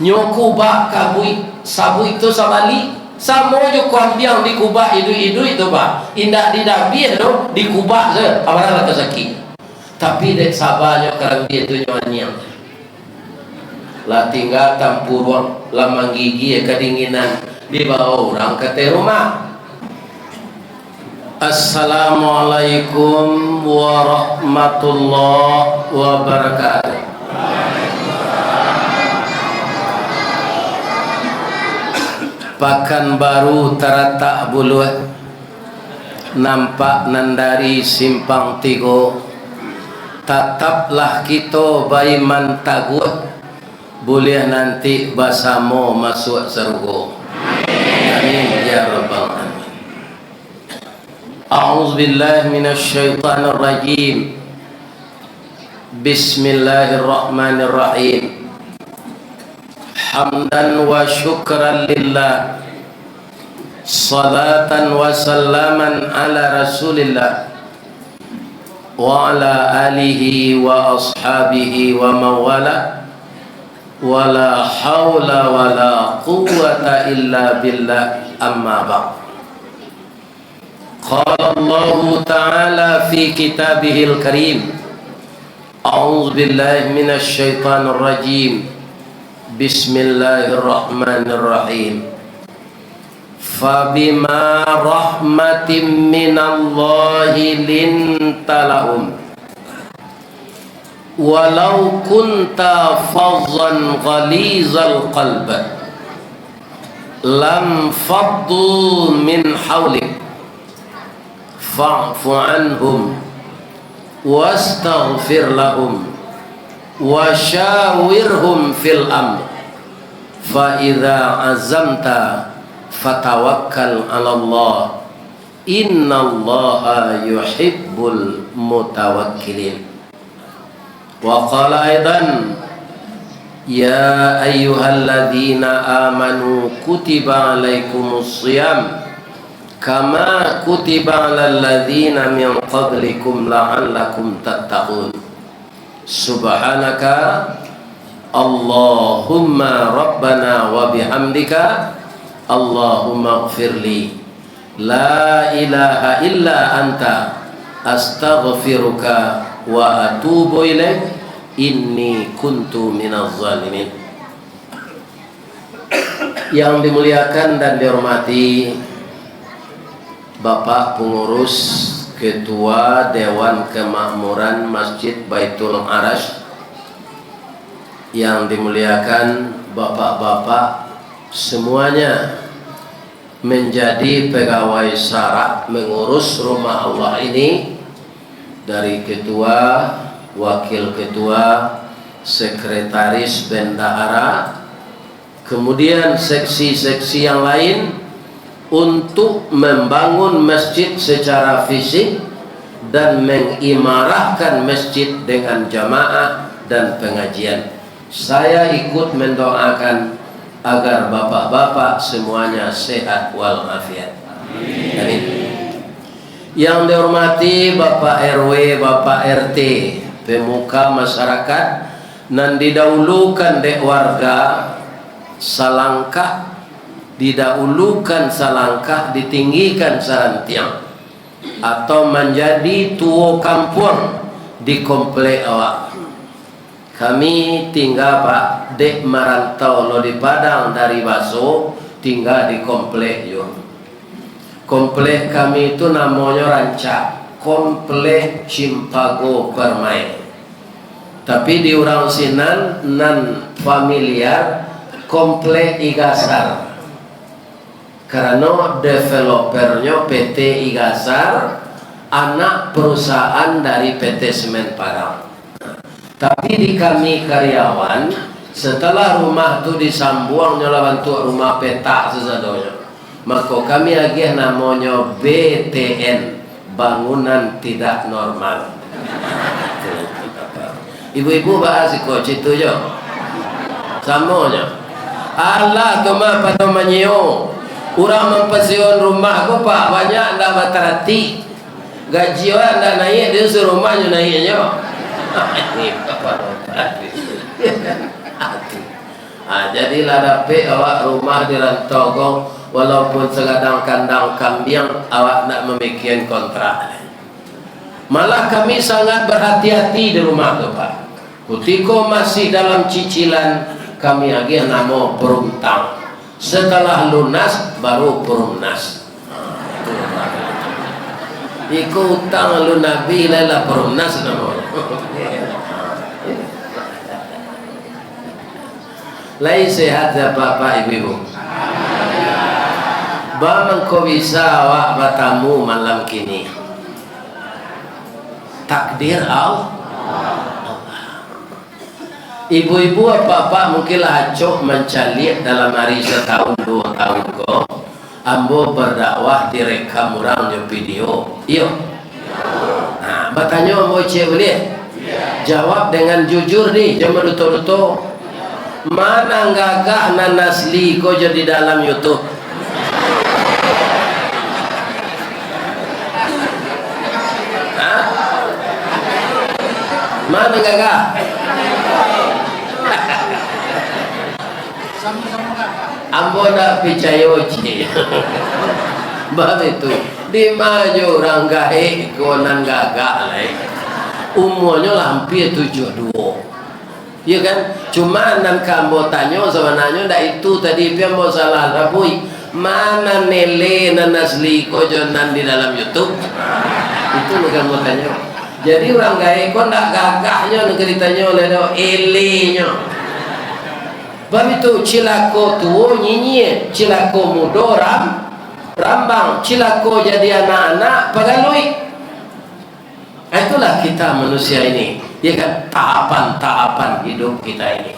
nyo kubak kabui sabu itu sabali samo jo kuambiang di kubak idu itu ba indak didabi do di kubak se abara ka sakit tapi dek sabanyo karang dia tu nyo aniang lah tinggal tampuruang lamang gigi kedinginan di bawah orang ke rumah. Assalamualaikum warahmatullahi wabarakatuh. Pakanbaru taratak bulu nampak nandari simpang tigo tataplah kita baiman taguh boleh nanti basamo masuk surga. Amin ya rabbal alamin. A'udzu billahi minasy syaithanir rajim. Bismillahirrahmanirrahim. Hamdan wa syukran lillah. Salatan wa salaman ala Rasulillah wa ala alihi wa ashabihi wa mawala. Wala haula wala quwwata illa billah amma ba'd. Qala Allah ta'ala fi kitabihil karim. A'udzu billahi minasy syaithanir rajim. Bismillahirrahmanirrahim. Fabima rahmatin minallahi lintalahum walau kunta fazzan ghalizal qalb lam faddu min hawlik fa'fu anhum wastaghfir lahum wa syawirhum fil amr fa idza azamta fatawakkal 'ala Allah innallaha yuhibbul mutawakkilin. Wa qala aidan ya ayyuhalladzina amanu kutiba alaikumus shiyam kama kutiba alal ladzina min qablikum la'allakum tattaqun. Subhanaka Allahumma rabbana wa bihamdika Allahumma ighfirli la ilaha illa anta astaghfiruka wa atubu ilaik inni kuntu minaz zalimin. Yang dimuliakan dan dihormati Bapak Pengurus Ketua Dewan Kemakmuran Masjid Baitul Arash, yang dimuliakan bapak-bapak semuanya menjadi pegawai syarat mengurus rumah Allah ini, dari ketua, wakil ketua, sekretaris bendahara, kemudian seksi-seksi yang lain, untuk membangun masjid secara fisik dan mengimarahkan masjid dengan jamaah dan pengajian. Saya ikut mendoakan agar bapak-bapak semuanya sehat walafiat. Amin. Yang dihormati Bapak RW, Bapak RT, pemuka masyarakat, nan didahulukan dek warga salangkah, didahulukan salangkah, ditinggikan sarantiang, atau menjadi tuo kampung di komplek awak. Kami tinggal Pak dek merantau lo di Padang dari Baso, tinggal di komplek yo. Komplek kami itu namanya Rancak, Komplek Cimpago Permai. Tapi di orang sinan nan familiar Komplek Igasar, karena developernya PT Igasar, anak perusahaan dari PT Semen Padang. Tapi di kami karyawan, setelah rumah itu disambuang nyalawan tuh rumah petak sesadonya, maka kami lagi namanya BTN, bangunan tidak normal. Ibu-ibu bahas kok itu jo, samonya. Allah kemana pada menyo, orang mempensiun rumah ko Pak banyak ndak batarati, gaji orang ndak naik, dia suruh rumahnya naiknya. Jadilah dapat awak rumah di Rantogong, walaupun sekadang kandang kambing awak nak memikirkan kontrak. Malah kami sangat berhati-hati di rumah tu Pak. Ketika masih dalam cicilan, kami lagi nama perhutang. Setelah lunas baru perumnas. Iku hutang lu Nabi lala perumnas nama. Lai sehat ya Bapak Ibu. Bagaimana kau bisa awak bertamu malam kini? Takdir Allah. Ibu-ibu apa-apa mungkinlah acok mencalik dalam hari setahun 2 tahun kau. Ambo berdakwah direkam orang di video. Iyo. Nah, bertanya mau cek boleh? Jawab dengan jujur nih, jangan luto-luto. Mana gagah nan asli kau jadi dalam YouTube? Hah? Mana gagah? Ambo nak percaya je. Bab itu di maju orang gaik konan gagak lah. Umurnya lah hampir 72. Ya kan? Cuma nan kambo tanya sebenarnya dah itu tadi pian mau salah rapui. Mana nele nan asli ko jonan di dalam YouTube? Itu bukan mau tanya. Jadi orang gaik kok nak gagahnya nak ceritanya oleh elenya. Bab itu cilako tua nyinyi, cilako muda rambang, cilako jadi anak-anak pagalui. Itulah kita manusia ini, ya kan, tahapan-tahapan hidup kita ini.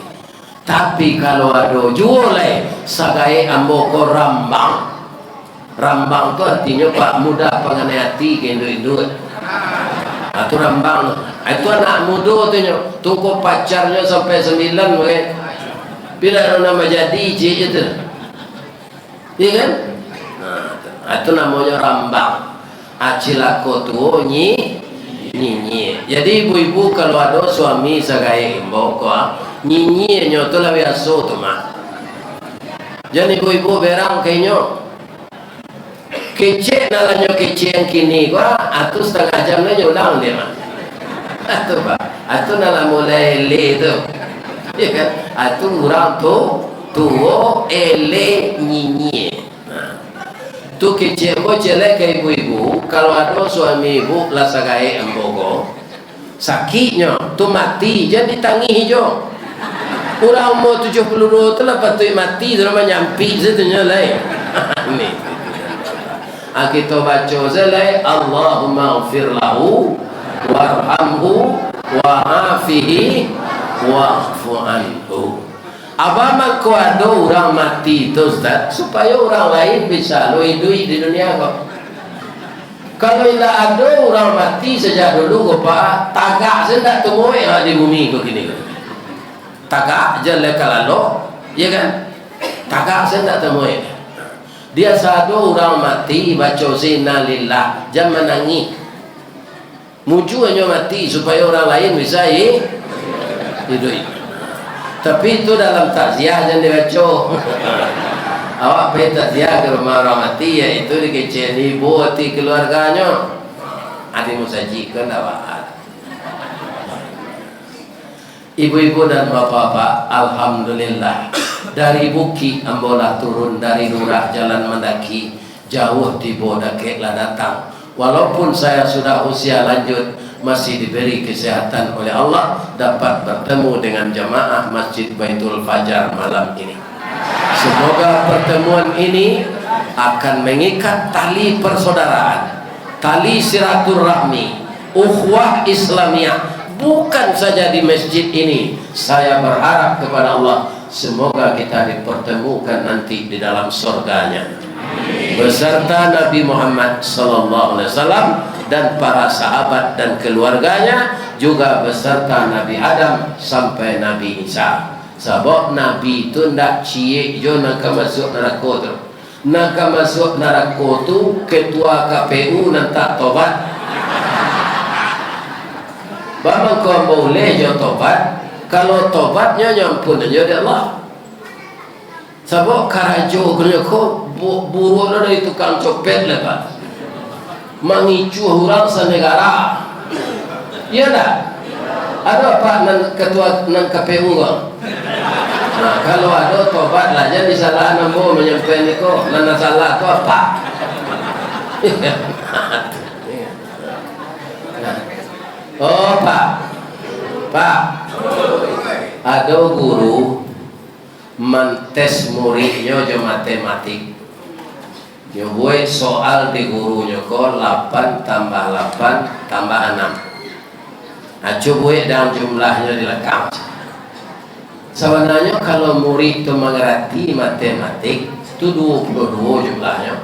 Tapi kalau ada jualai sagai amboko rambang. Rambang itu artinya Pak muda penganai hati ke induk-induk. Itu rambang. Itu anak muda tu kok pacarnya sampai 9 mungkin. Bila nama jadi je itu, iya kan? Nah, itu namanya rambang. Acilako tu nyi. Jadi ibu-ibu kalau ada suami sagai imbau kau, nyi nyoto lah biasa tu mah. Jadi ibu-ibu berang kayaknya kecil nalanya kecil yang kini kau, atau setengah jam nanya ulang dia mah. Atau pak, atau nala mulai le tu. Ya kan? Itu orang tua ele nyinyi. Tu kecil mo jelek ke ibu-ibu. Kalau ada suami ibu lah sagai embogo sakitnya tu mati jadi tangi hijau. Orang umur 72 tu lah patut mati tu nama nyampi setunya lah. Ni. Kita baca selai Allahumma ighfir lahu warhamhu wa'afihi wa'fu anhu. Apa kau ada orang mati tu Ustaz supaya orang lain bisa hidup di dunia kau. Kalau tidak ada orang mati sejak dulu kau pak tagak sendak temui di bumi kau kini kau. Tagak je lekal lalu, ya kan? Tagak sendak temui. Dia satu orang mati baca zina lillah jangan menangis. Mujuannya mati supaya orang lain bisa hidup. Tapi itu dalam takziah jangan dibaca. Awak pergi takziah ke rumah orang mati, ya itu dikecil ibu hati keluarganya. Ada musajikan awak. Ibu-ibu dan bapak-bapak, alhamdulillah dari Bukit ambolah turun dari lurah jalan mendaki jauh di Bodakek lah datang. Walaupun saya sudah usia lanjut, masih diberi kesehatan oleh Allah dapat bertemu dengan jamaah Masjid Baitul Fajar malam ini. Semoga pertemuan ini akan mengikat tali persaudaraan, tali silaturahmi, ukhuwah Islamiyah. Bukan saja di masjid ini. Saya berharap kepada Allah semoga kita dipertemukan nanti di dalam surganya beserta Nabi Muhammad sallallahu alaihi wasallam dan para sahabat dan keluarganya, juga beserta Nabi Adam sampai Nabi Isa. Sebab Nabi itu ndak cie jo nak masuk neraka tu. Nak masuk neraka tu ketua KPU nanti tobat. Bapak kau boleh jo tobat. Kalau tobatnya nyampun aja dari Allah. Sabok karajo kena ko buru ada dari tukang copet lah pak. Mengicu orang senegara. Iya tak? Ada pak nan ketua nan KPU kok. Nah, kalau ada tobat lah jadi salah nambo menyampai ni ko nan salah tu apa? Oh pak, ada guru mentes muridnya je matematik. Dia buat soal di gurunya ko 8 tambah 8 tambah 6. Acu buat dalam jumlahnya dilekam. Sebenarnya kalau murid itu mengerti matematik itu 22 jumlahnya.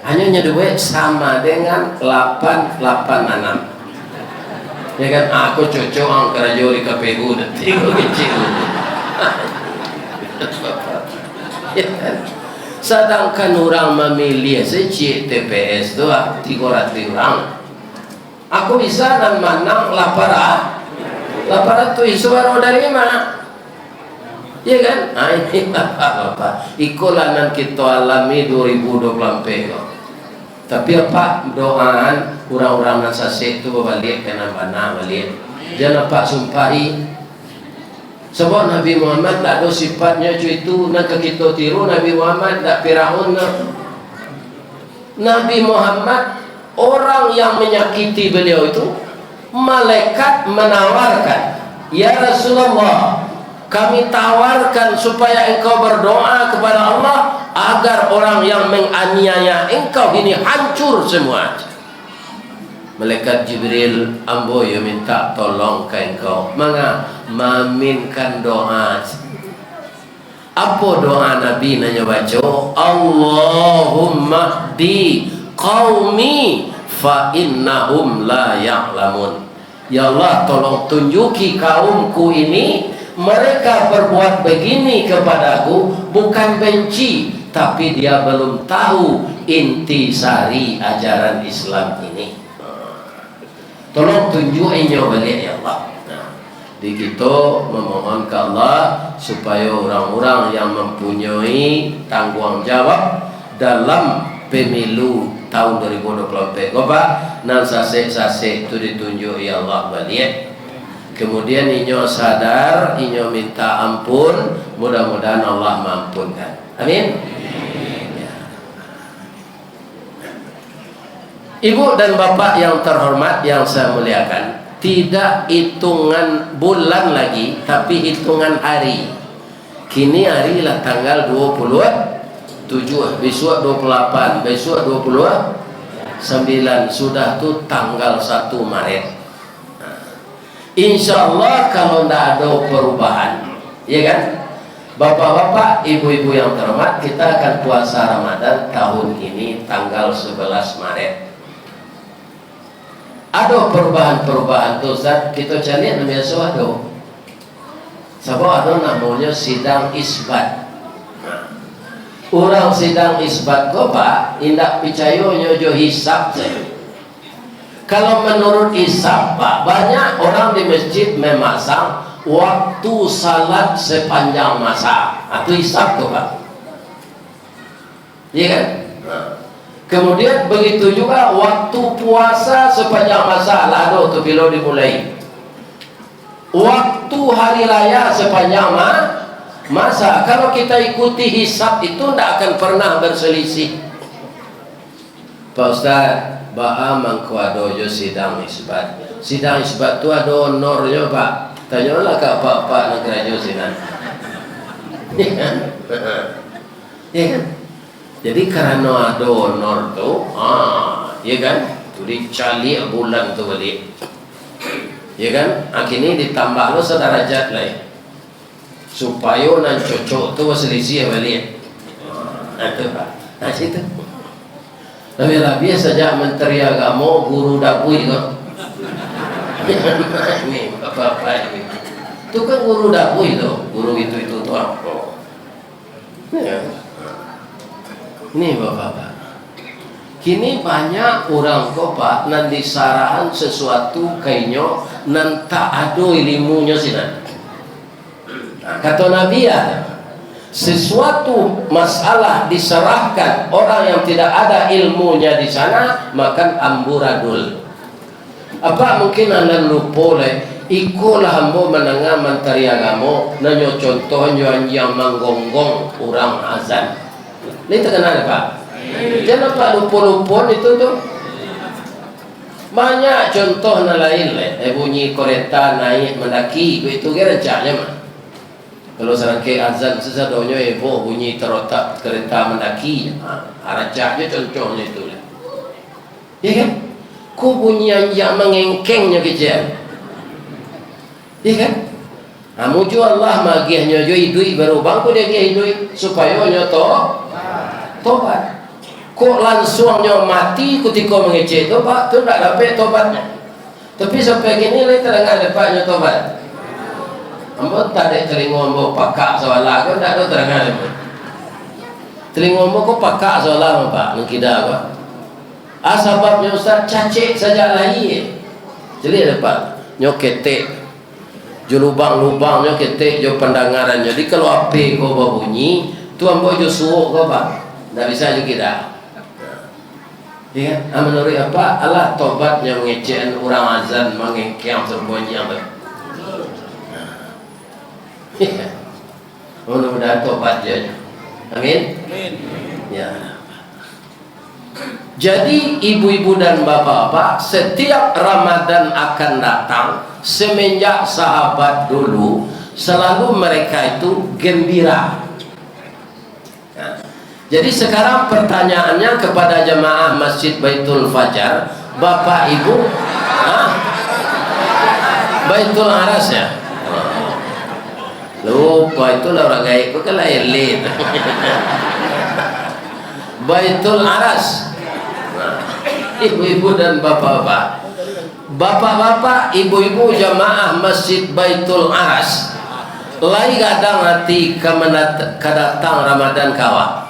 Hanya duit sama dengan 886. Ya kan aku cocok angkara jori KPU nanti aku kecil. Ya kan? Sedangkan orang memilih sejak TPS tu 300 orang. Aku bisa dan menang 800 itu baru dari mana? Ya kan? Nah ini apa? Ikulah yang kita alami 2024. Tapi apa doaan orang-orang yang sasih itu balik kena mana balik. Jangan apa sumpahi. Sebab Nabi Muhammad tak ada sifatnya itu nak kita tiru Nabi Muhammad tak Firaun. Nabi Muhammad orang yang menyakiti beliau itu malaikat menawarkan, ya Rasulullah, kami tawarkan supaya engkau berdoa kepada Allah agar orang yang menganiaya engkau ini hancur semua. Malaikat Jibril ambo ya minta tolong ke engkau manga maminkan doa. Apa doa Nabi nanya baca? Allahumma di qaumi fa innahum la ya'lamun. Ya Allah tolong tunjuki kaumku ini, mereka berbuat begini kepadaku bukan benci, tapi dia belum tahu intisari ajaran Islam ini. Tolong tunjukinya balik ya Allah. Nah, di kita memohon ke Allah supaya orang-orang yang mempunyai tanggung jawab dalam pemilu tahun 2024 Bapak nan sase-sase itu ditunjuk ya Allah balik. Kemudian inyo sadar, inyo minta ampun, mudah-mudahan Allah mampunkan. Amin. Ibu dan bapak yang terhormat yang saya muliakan, tidak hitungan bulan lagi, tapi hitungan hari. Kini hari lah tanggal 27, besok 28, besok 29, sudah tuh tanggal 1 Maret. Insya Allah kalau tidak ada perubahan, ya kan? Bapak-bapak, ibu-ibu yang terhormat, kita akan puasa Ramadan tahun ini tanggal 11 Maret. Ada perubahan-perubahan tu Ustaz, kita cari namanya ada. Sebab ada namanya sidang isbat. Orang sidang isbat kau Pak, indak percaya nyojo hisab saya. Kalau menurut hisab Pak, banyak orang di masjid memasang waktu salat sepanjang masa. Itu hisab tu Pak. Iya kan? Kemudian begitu juga waktu puasa sepanjang masa. Lalu tu bila dimulai. Waktu hari raya sepanjang masa. Kalau kita ikuti hisab itu tidak akan pernah berselisih. Pak Ustaz, ba'a mangkuado jo sidang isbat. Sidang isbat tu ada honornya Pak. Tanyalah ke Pak negara jo sinan. Ya kan? Jadi karena ada honor tu, ya kan? Tu dicali bulan tu balik. Ya kan? Akhirnya ditambah lo sederajat lain. Supaya nan cocok tu selisih balik. Itu Pak. Nah situ. Lebih-lebih saja Menteri Agama guru dapur itu. Ini bapak-bapak ini. Itu kan guru dapur itu, guru itu tu apa? Ya. Ini bapak-bapak. Kini banyak orang Pak nan disarahan sesuatu kayaknya nan tak ada ilmunya sih nan. Kata Nabi ada. sesuatu masalah diserahkan orang yang tidak ada ilmunya di sana, maka amburadul. Apa mungkin anda lupa le? Ikulah hambo menengah mentari agama, nanyo contohnya yang menggonggong orang azan. Ini terkenal Pak. Jangan Pak lupa-lupa itu tuh. Banyak contoh lain le. Bunyi kereta naik mendaki, itu kira rencanya mah. Kalau serangkai azan sesadonyo bunyi terotak kereta mendaki, aracaknya contohnya itu. Ya kan? Ku bunyi yang mengengkengnya kecil. Ya kan? Muju Allah magihnya jo idui baru bangku dia idui supaya nyoto tobat. Kok langsungnya mati ketika mengecek tobat tu tak dapat tobatnya. Tapi sampai gini le terangkan dapatnya tobat. Ambo tak ada telinga ambo pakak soalan kau tak ada terangan ambo. Telinga ambo kau pakak soalan Pak, mengkida apa? Sebabnya Ustaz cacik saja lahir. Jadi ada Pak, nyoketek, jo lubang-lubang nyoketek, jo pendengaran. Jadi kalau api kau berbunyi, tu ambo jo suuk kau Pak, tak bisa juga dah. Ya, menurut apa? Allah tobatnya mengecek orang azan mengengkang serbonyi apa? Mudah-mudahan tobat dia. Amin. Amin. Ya. Jadi ibu-ibu dan bapak-bapak, setiap Ramadan akan datang semenjak sahabat dulu selalu mereka itu gembira. Nah, jadi sekarang pertanyaannya kepada jemaah Masjid Baitul Fajar, Bapak Ibu, Baitul Aras ya? Lupa itu lah orang gaib itu kan lain. Baitul Aras. Nah, ibu-ibu dan bapak-bapak, bapak-bapak, ibu-ibu jamaah Masjid Baitul Aras, lai gadang hati kedatang Ramadan kawa.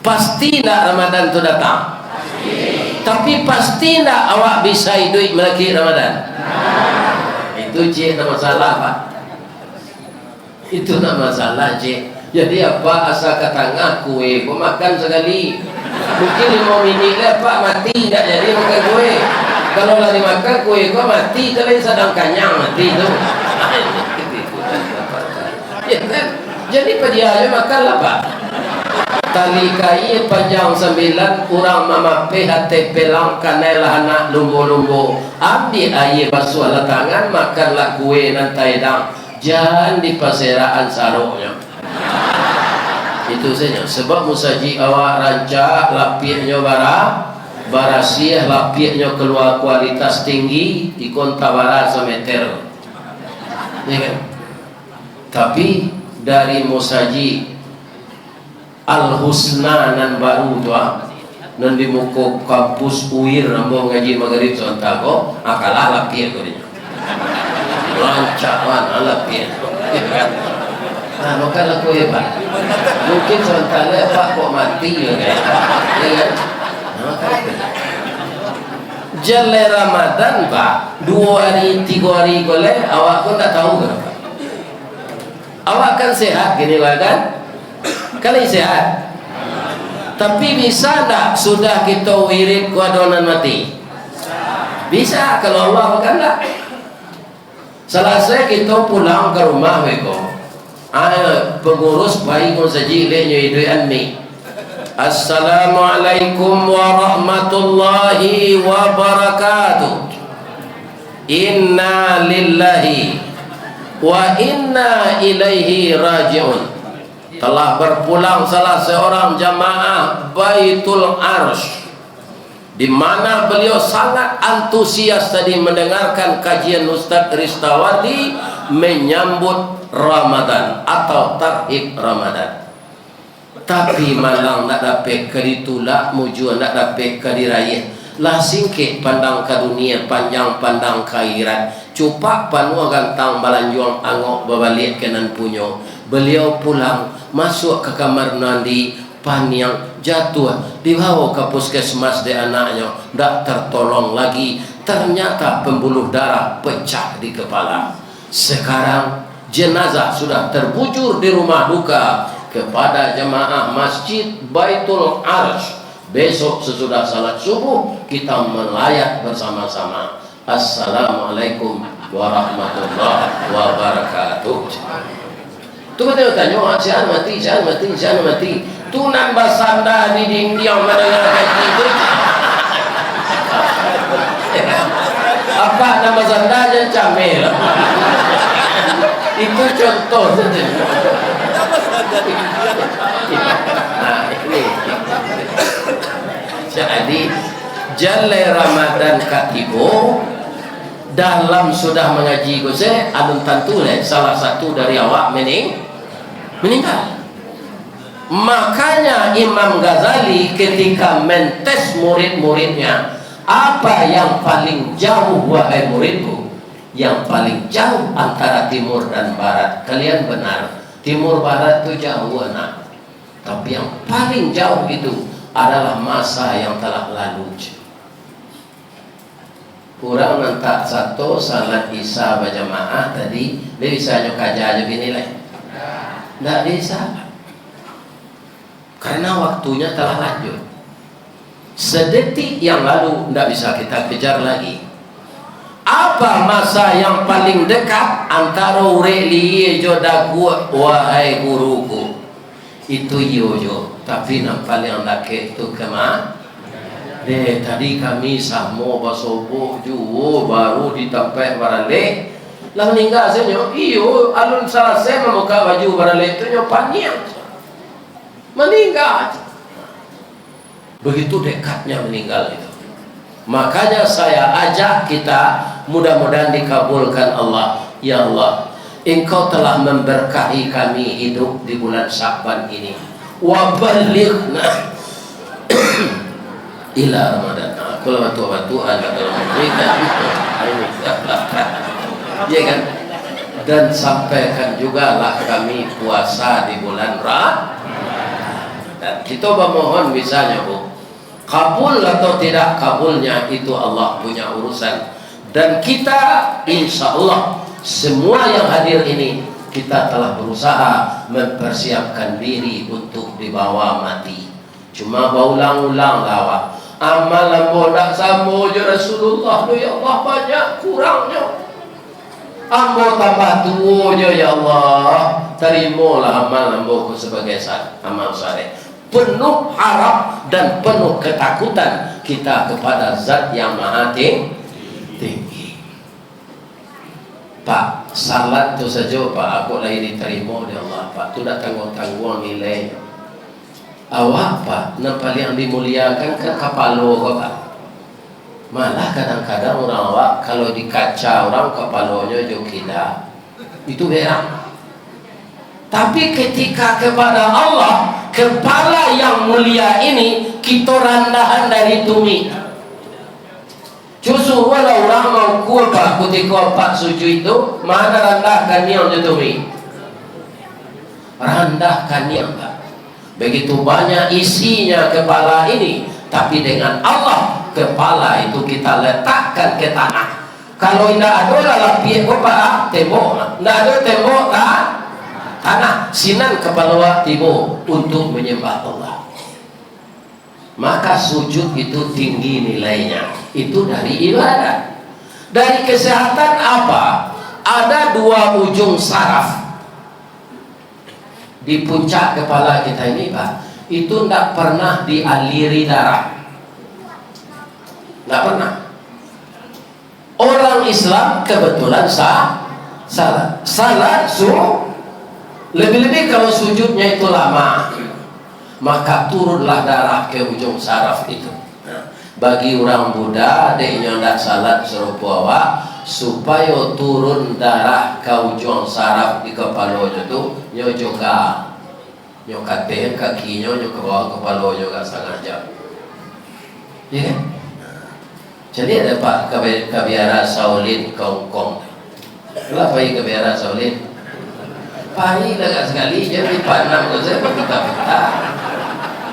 Pasti tak Ramadan itu datang. Tapi pasti tak awak bisa hidup melaki Ramadan. Itu cik tak masalah Pak. Itu tak masalah cik. Jadi apa asal kata ngaku kau makan sekali mungkin 5 minit lah Pak mati tak jadi makan kue. Kalau lari makan kue kau mati, kalau sedang kenyang mati tu. Ya kan? Jadi pedianya makanlah Pak. Tali kai panjang 9 orang mamape hati pelang kanelah anak lumbu-lumbu. Ambil air basuh tangan makanlah kue nanti dang. Jangan di paseraan saruknya. Itu saja. Sebab musaji awak rancak lapiknya barasiah lapiknya keluar kualitas tinggi ikon tawara semeter. Ya kan? Tapi dari musaji Al-Husna nan baru tu nan di muka kampus UIR nambo ngaji maghrib sontago akalah lapik tu dia. Lancaran lapik. Nah, maka laku hebat. Mungkin sementara Pak kok mati ya kan? Ya kan? Jale Ramadan Pak 2 hari 3 hari boleh awak pun tak tahu kan? Awak kan sehat gini lah kan? Kali sehat. Tapi bisa tak sudah kita wirid kuadonan mati? Bisa kalau Allah kan tak? Selesai kita pulang ke rumah mereka. Pengurus bayi pun saji lehnya idui anmi. Assalamualaikum warahmatullahi wabarakatuh. Inna lillahi wa inna ilaihi raji'un. Telah berpulang salah seorang jamaah Baitul Arsh, di mana beliau sangat antusias tadi mendengarkan kajian Ustaz Ristawadi menyambut Ramadan atau tarhib Ramadan. Tapi malang nak dapat keditulak mujuan nak dapat kediraya lah singkit pandang ke dunia panjang pandang akhirat cupak panua gantang balanjuang angok babalik kenan punyo. Beliau pulang masuk ke kamar mandi pan yang jatuh dibawa ke puskesmas de anaknya tak tertolong lagi, ternyata pembuluh darah pecah di kepala. Sekarang jenazah sudah terbujur di rumah duka. Kepada jemaah Masjid Baitul Arsh, besok sesudah salat subuh kita melayat bersama-sama. Assalamualaikum warahmatullahi wabarakatuh. Tu kita tanya, jangan mati, jangan mati, jangan mati. Tunan basanda di dinding mana yang kaji itu? Apa nama basanda aja camel? Itu contoh saja. Nah ini. Jadi Jalai Ramadan katibo dalam sudah mengaji gose alun tentu salah satu dari awak meninggal. Makanya Imam Ghazali ketika mentes murid-muridnya, apa yang paling jauh wahai muridku? Yang paling jauh antara timur dan barat. Kalian benar, timur barat itu jauh anak. Tapi yang paling jauh itu adalah masa yang telah lalu. Kurang nantak satu salat isya berjamaah tadi, dia bisa nyokaja aja gini lah. Tidak bisa. Karena waktunya telah lanjut. Sedetik yang lalu tidak bisa kita kejar lagi. Apa masa yang paling dekat antara ureli jodaku wahai guruku? Itu yoyo. Tapi yang paling laki itu kemana? Tadi kami samo basobo juo baru ditempel barale. Lah meninggal saja. Iyo alun salah saya memuka baju barale itu nyopanya. Meninggal. Begitu dekatnya meninggal itu. Makanya saya ajak kita, mudah-mudahan dikabulkan Allah. Ya Allah, Engkau telah memberkahi kami hidup di bulan Sya'ban ini. Wa balighna ila Ramadan. Kalau batu-batu ada dalam mereka ya kan. Dan sampaikan juga lah kami puasa di bulan Ramadan. Dan kita memohon misalnya Bu, kabul atau tidak kabulnya itu Allah punya urusan. Dan kita insya Allah semua yang hadir ini kita telah berusaha mempersiapkan diri untuk dibawa mati. Cuma berulang-ulang lawa amal ambo nak samo je Rasulullah ya Allah banyak kurangnya. Ambo tambah tua je ya Allah. Terimalah amal ambo sebagai amal saleh. Penuh harap dan penuh ketakutan kita kepada Zat yang Maha Tinggi. Pak, salat tu saja Pak, aku lagi diterima oleh Allah Pak. Tu dah tanggung-tanggung nilai. Awak Pak, nampak yang dimuliakan ke kepala kau Pak. Malah kadang-kadang orang awak kalau dikaca orang kepalanya jokida, itu berak. Tapi ketika kepada Allah, kepala yang mulia ini kita rendahan dari tumi. Justru walau orang mau kuat ketika Pak sujud itu, mana rendahkan yang tumi? Rendahkan yang Pak. Begitu banyak isinya kepala ini, tapi dengan Allah kepala itu kita letakkan ke tanah. Kalau tidak ada lapian Pak tembok, tidak ada tembok tanah sinan kepala tibo untuk menyembah Allah. Maka sujud itu tinggi nilainya. Itu dari ibadah. Dari kesehatan apa? Ada dua ujung saraf di puncak kepala kita ini Pak. Itu tidak pernah dialiri darah. Tidak pernah. Orang Islam kebetulan salat lebih-lebih kalau sujudnya itu lama, maka turunlah darah ke ujung saraf itu. Nah, bagi orang Buddha, deknya tidak salat serupa awak, supaya turun darah ke ujung saraf di kepala itu, nyo juga, nyo kateh kakinya, nyo ke bawah kepala juga sengaja. Ya kan? Jadi ada Pak kebiara Shaolin Kongkong. Kenapa ini kebiara Shaolin? Pahit agak sekali jadi panam tu saya berputar-putar.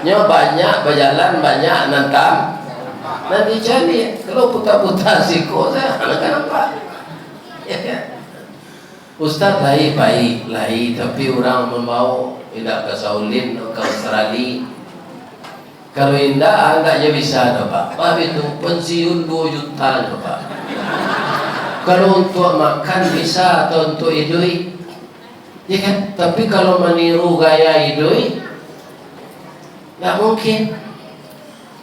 Nyo banyak berjalan banyak nantam. Nanti cari kalau putar-putar siko saya anak nampak. Ya kan? Ustaz lai baik lai, tapi orang membawa tidak ke Saulin ke Australia. Kalau indah anda je bisa dah pak. Tapi itu pensiun 2 juta dah pak. Kalau untuk makan bisa atau untuk hidup, ya kan? Tapi kalau meniru gaya hidup, tak mungkin.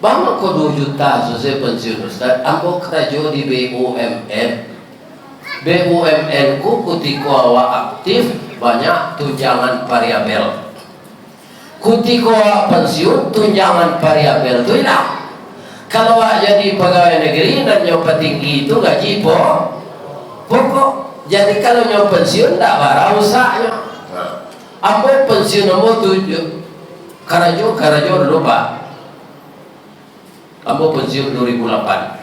Bang kau 2 juta selesai pensiun Ustaz. Ambo kerja di BUMN. BUMN ku ketika awak aktif banyak tunjangan variabel. Ketika awak pensiun tunjangan variabel tu hilang. Kalau awak jadi pegawai negeri dan nyoba tinggi itu gaji pokok. Jadi kalau nyoba pensiun tak barang usahanya. Ambo pensiun nombor 7 karajo dulu pak. Ambo pensiun 2008.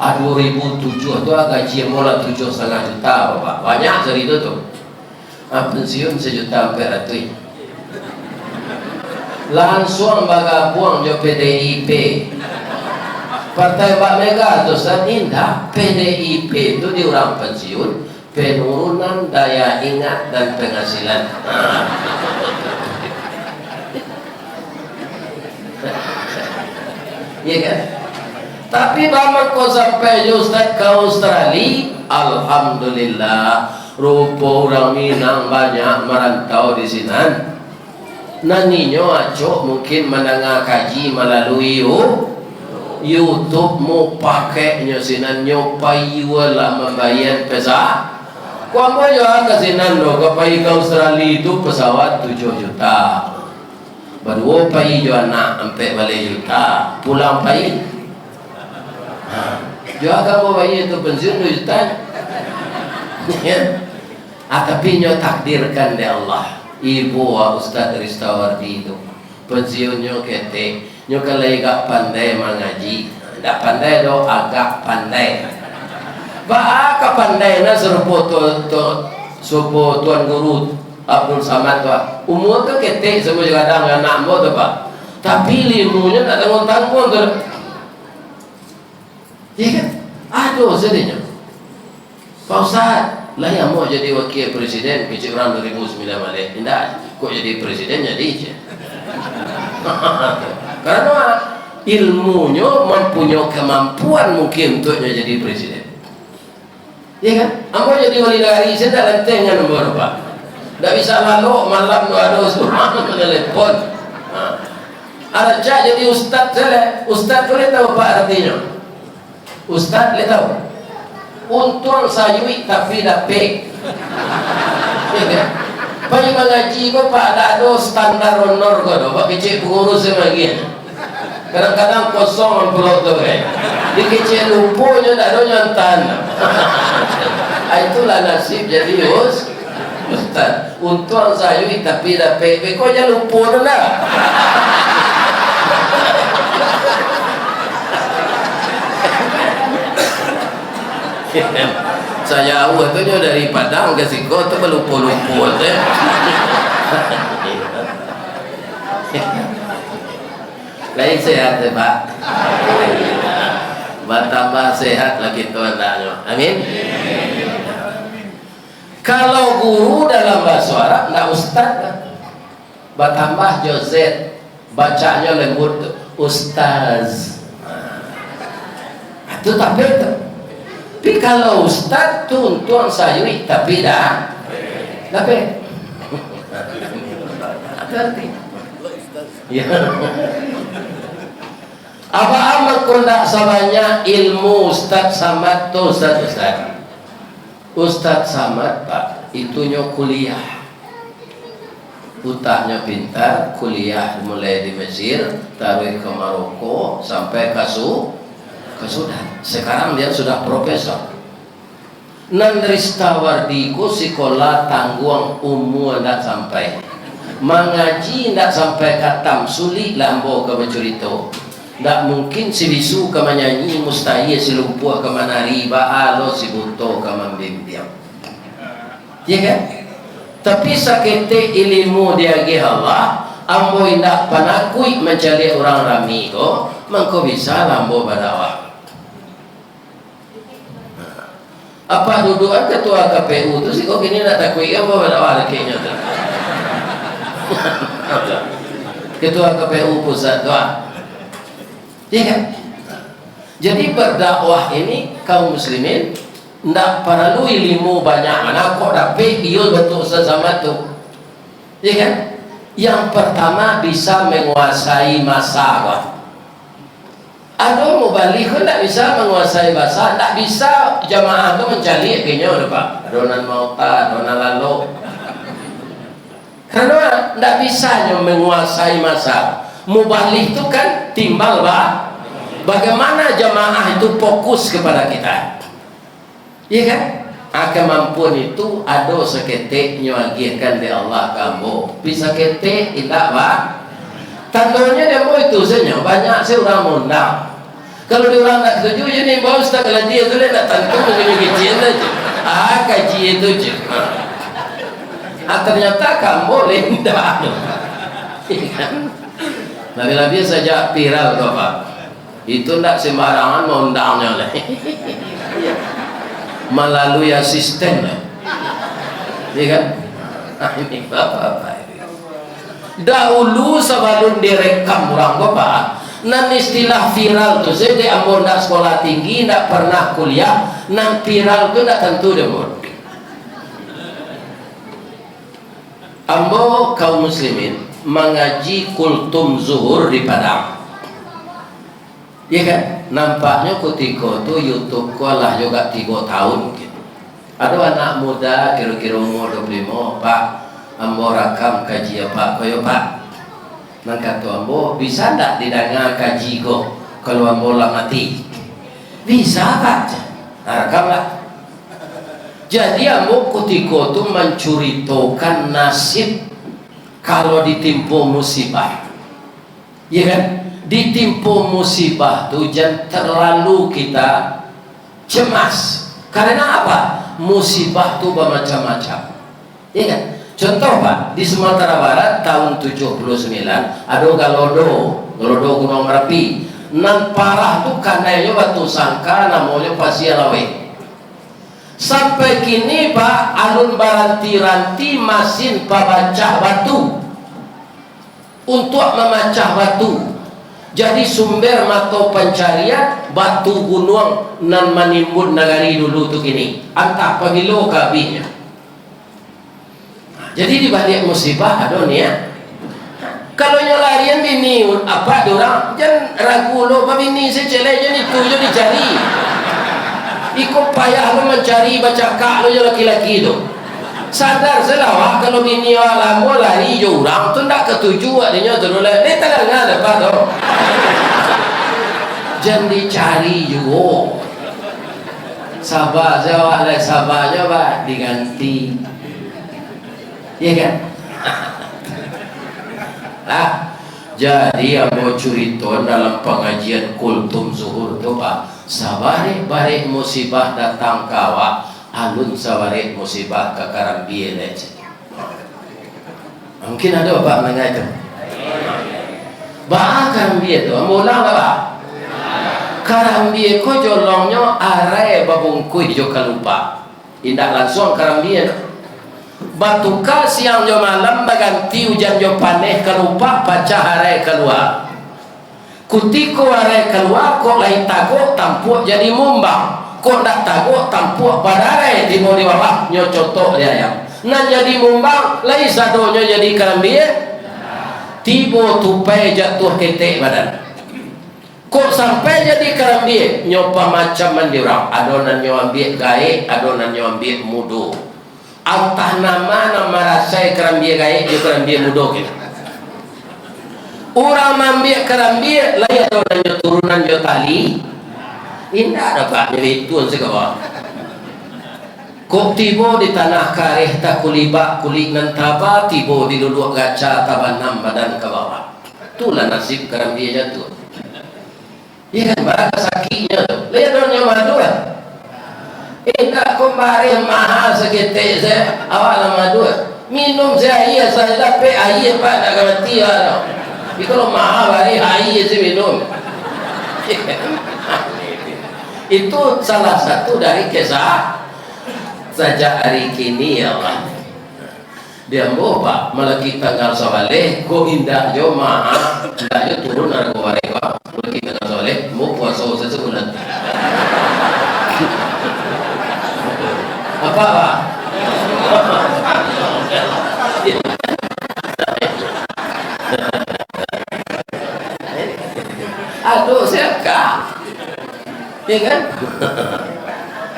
2007 tu gaji mula 7,5 juta bapak. Banyak cerita tu. Pensiun 1 juta sampai ratus. Langsung bagabung jo PDIP. Partai Pak Mega tu indah. PDIP itu di orang pensiun penurunan daya ingat dan penghasilan. Iya kan? Tapi bama kau sampai Ustaz ke Australia, alhamdulillah, rupa orang Minang banyak merantau di sini. Naninyo acok mungkin mendengar kaji melalui YouTube mau pakainya sinan nyopai wala membayar pesa. Kau mau jual ke sinan lo, kau pergi ke Australia itu pesawat 7 juta. Baru pergi jual anak sampai balik juta, pulang pergi. Jual kamu bayi itu pensiun 2 juta. Tapi nyo takdirkan dari Allah. Ibu Ustaz Ristawardi itu pensiunnya ketek. Nyo kalau agak pandai mengaji, tidak pandai do agak pandai. Bah pandai na serupa Tuan Guru Abdul Samad tu. Umur tu ketek semua juga ada anak mo tu pak. Tapi ilmunya tak tanggung-tanggung tu. Ya kan? Aduh sedihnya Pak Ustaz lah yang mau jadi wakil presiden kecil orang 2009 balik. Tidak, kok jadi presiden jadi je. Karena ilmunya mempunyai kemampuan mungkin untuknya jadi presiden. Ya kan? Ambo jadi wali negara saya tak lentengan nomor pak. Tak bisa lalu malam ada surat telepon. Ada cak jadi ustaz saya. Ustaz boleh tahu pak artinya? Ustaz boleh tahu? Untung sayui tapi dah pek. Ya kan? Banyak mengaji kok pak ada standar honor kok do. Pak kecil pengurus sebagian. Kadang-kadang kosong pulau tu kan. Di kecil lupunya tak ada nyontan. Itulah nasib jadi Ustaz. Untung sayui tapi dah pek. Kok jangan lupa dah. Saya awal tu dari Padang ke Siko tu berlupa-lupa tu. Lain sehat ya Pak. Bertambah sehat lagi tuan anaknya. Amin. Kalau guru dalam bahasa Arab nak ustaz kan? Bertambah Joseph, bacanya lembut ustaz. Itu tak betul. Tapi kalau ustaz tu tuan sayui tapi dah tapi hati-hati. Ya. Apa amat kau tak samanya ilmu Ustaz Samad tu Ustaz. Ustaz Samad pak itunya kuliah. Utaknya pintar, kuliah mulai di Mesir, taruh ke Maroko sampai ke Sudan. Sekarang dia sudah profesor. Nandristawardi ku sekolah tangguang umur tak sampai. Mengaji tak sampai katam sulit lambo ke bercerita. Tak mungkin si bisu ke menyanyi mustahil si lumpuh ke menari baalo si buto ke membimbiam. Ya kan? Tapi sakete ilmu dia ge Allah, ambo indak panakui mencari orang rami ko, mangko bisa lambo badawa. Apa dudukan ketua KPU tu sih kok gini nak takui apa pada kayaknya tu. Ketua KPU pusat tu. Ya kan? Jadi berdakwah ini kaum muslimin ndak perlu ilmu banyak mana kok dapat dia betul sesama tu. Ya kan? Yang pertama bisa menguasai masa. Ada mubalik pun tak bisa menguasai bahasa, tak bisa jamaah tu mencari kayaknya udah Pak. Adonan mauta, adonan lalu. Karena tak bisa menguasai masa. Mubalik tu kan timbal Pak. Bagaimana jamaah itu fokus kepada kita? Iya kan? Kemampuan itu ada seketik nyuagihkan di Allah kamu. Bisa ketik tidak Pak. Tandanya dia mau itu saja. Banyak sih orang mondang. Kalau dia orang tak setuju, jadi bawa ustaz kalau dia tu nak tentu mengenai kajian aja. Kaji itu je. Ternyata kamu lendah. Nabi-nabi saja viral tu Pak. Itu tak sembarangan mondangnya lah. Melalui asisten lah. Iya kan? Ini Bapak-bapak. Dahulu sebelum direkam orang Bapak. Nan istilah viral tu saya di Ambon nak sekolah tinggi, nak pernah kuliah. Nan viral tu nak tentu dia pun. Ambo kaum muslimin mengaji kultum zuhur di Padang. Ya kan? Nampaknya ketika tu YouTube ku lah juga 3 tahun gitu. Ada anak muda kira-kira umur 25, Pak, ambo rakam kaji apa koyo Pak. Nang kata ambo bisa tak didengar kaji ko kalau ambo lah mati? Bisa Pak. Rekamlah. Jadi ambo ketika tu menceritakan nasib kalau ditimpa musibah. Ya kan? Ditimpa musibah tu jangan terlalu kita cemas. Karena apa? Musibah tu bermacam-macam. Ya kan? Contoh Pak, di Sumatera Barat tahun 79 ada Galodo Gunung Merapi. Nan parah tu kanainya batu sangka namanya Pasir Lawe. Sampai kini Pak alun baranti-ranti mesin pemecah batu untuk memecah batu. Jadi sumber mata pencarian batu gunung nan menimbun negari dulu tu kini. Antah pagilo kabihnya. Jadi di balik musibah ada ni ya. Kalau nyolarian bini apa dorang jangan ragu lo bini secelai jadi itu jadi cari. Ikut payah lo mencari baca kak lo je laki-laki tu. Sadar selawah kalau bini alam lari jurang tu ndak ketuju adanya tu lah. Ni tak ada apa tu. Jangan dicari juga. Sabar jawab lah sabarnya Pak diganti. Ya kan? Jadi ambo cerita dalam pengajian kultum zuhur tu Pak, sabari musibah datang kawa, alun sabari musibah ke Karambie aja. Mungkin ada Pak mengenai itu. Bah Karambie tu, ambo ulang tak Pak? Karambie ko jolongnya arai babungkui jo kalupa. Indak langsung Karambie tu. Batuka siang jo malam baganti hujan jo paneh kerupa baca harai keluar. Kutiko harai keluar kok lain tago tampuk jadi mumbang. Kok dak tago tampuk badarai timur di bawah nyo contoh dia yang. Nah jadi mumbang lain sadonya jadi Karambie. Tibo tupai jatuh ketek badan. Kok sampai jadi Karambie nyopa macam mandirang. Adonan nyo ambil gae, adonan nyo ambil mudu. Antah nama rasai Karambie gaya dia Karambie mudo kita. Orang ambil Karambie layak orang turunan jo tali. Indah dapat jadi tuan segala. Kok tibo di tanah kareh tak kulibak kulit nan taba tibo di duduk gaca tabanam badan ke bawah. Itulah nasib Karambie jatuh. Ya kan barang sakitnya tu. Lihat orang yang madu kan. Indah kembali mahal seketik saya awal nama dua minum saya air saya dapat air Pak nak mati lah. Tapi kalau mahal hari air saya minum. Itu salah satu dari kisah Sejak hari kini ya Allah dia mau pak melaki tanggal soaleh ko indah jo maha indah jo turun aku mereka melaki tanggal soaleh mau puasa sesebulan apa pak aduh saya kak ya kan.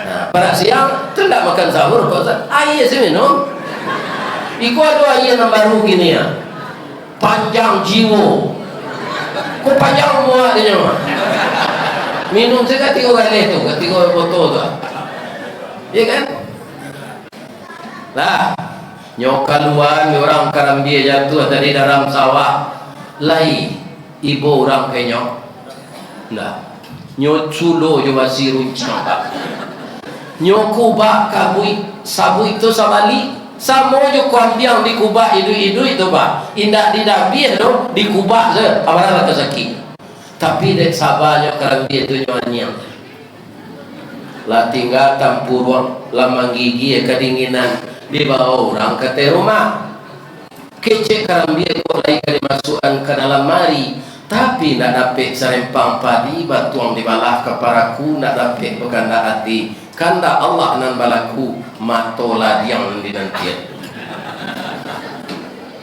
Nah, pada siang tu tidak makan sahur kau air sih minum. Iku ada air yang baru gini ya. Panjang jiwa. Kau panjang muat dia mah. Minum saya ketiga kali tu, ketiga botol tu. Ya kan? Lah, nyokaluan orang karambia jatuh dari dalam sawah. Lai ibu orang kenyok. Nah, nyoculo juga si runcang pak. Nyokuba kabui sabu itu sabali samo jo kuambiang di kuba idu itu pak indak didabi itu di kuba je abara kesaki tapi dek sabanya kerambia itu nyonyang lah tinggal tampurong lamang gigi kedinginan di bawah orang ke rumah kece kerambia itu lagi dimasukkan ke dalam mari tapi nak dapat serempang padi batuang di balah keparaku nak dapat berkanda hati kanda Allah nan balaku matola yang dinantian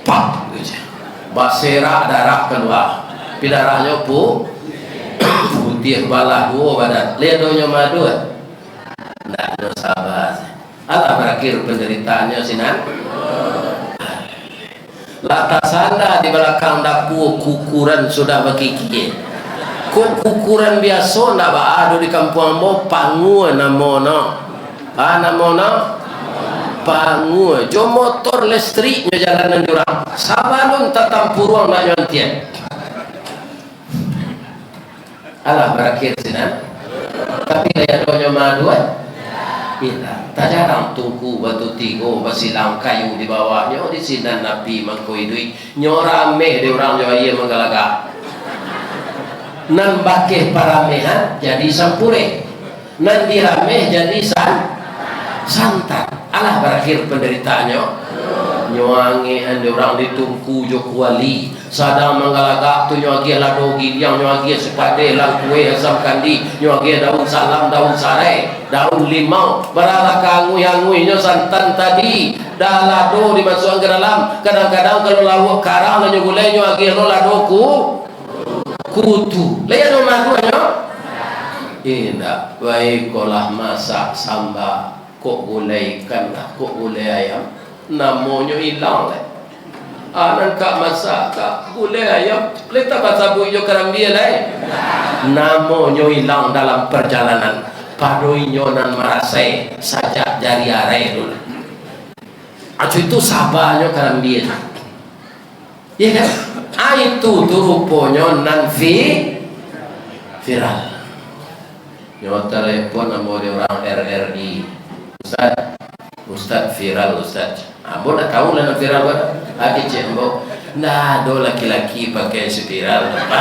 pak basera darah keluar pidarahnya putih balah dua badan ledonya madu ndak ada sabar Allah berakhir penderitaannya sinan latasanda di belakang dapur kukuran sudah berkiki kok kukuran biasa ndak ada di kampung ambo pangu namono namono pangu jo motor listriknya jalanan jurang sabalun tatam puruang nak nyontian Allah berakhir sinan tapi daya donya madu bila tak jarang tunggu batu tigo basilang kayu di bawahnya di sinan nabi mangkoi duit nyorame de orang Jawa ia menggalaga nan bakeh paramehan jadi sampure nan dirameh jadi santan Allah berakhir penderitaannya nyoange ande orang ditungku jo kuali sadang menggalaga tu nyoagi ladogi yang nyoagi sepade lang kue asam kandi nyoagi daun salam daun sare daun limau berala kangui nyo santan tadi dah lado dimasukkan ke dalam kadang-kadang kalau lawak karang nyo gulai nyoagi lo ladoku kutu lihat rumah duanya indah baik kolah masak samba kok gulai ikan kok gulai ayam namanya hilang leh anan kak masak kak gulai ayam leta bahasa buyo kerambia leh namanya hilang dalam perjalanan padoinyo nan marasai sajak jari are dulu acu itu sabarnya kerambia ya kan itu tuh rupanya nan viral nyawa telepon sama orang RRI Ustaz viral Ustaz ambo nak tahu lah nak viral apa lagi cembo nah do laki-laki pakai spiral apa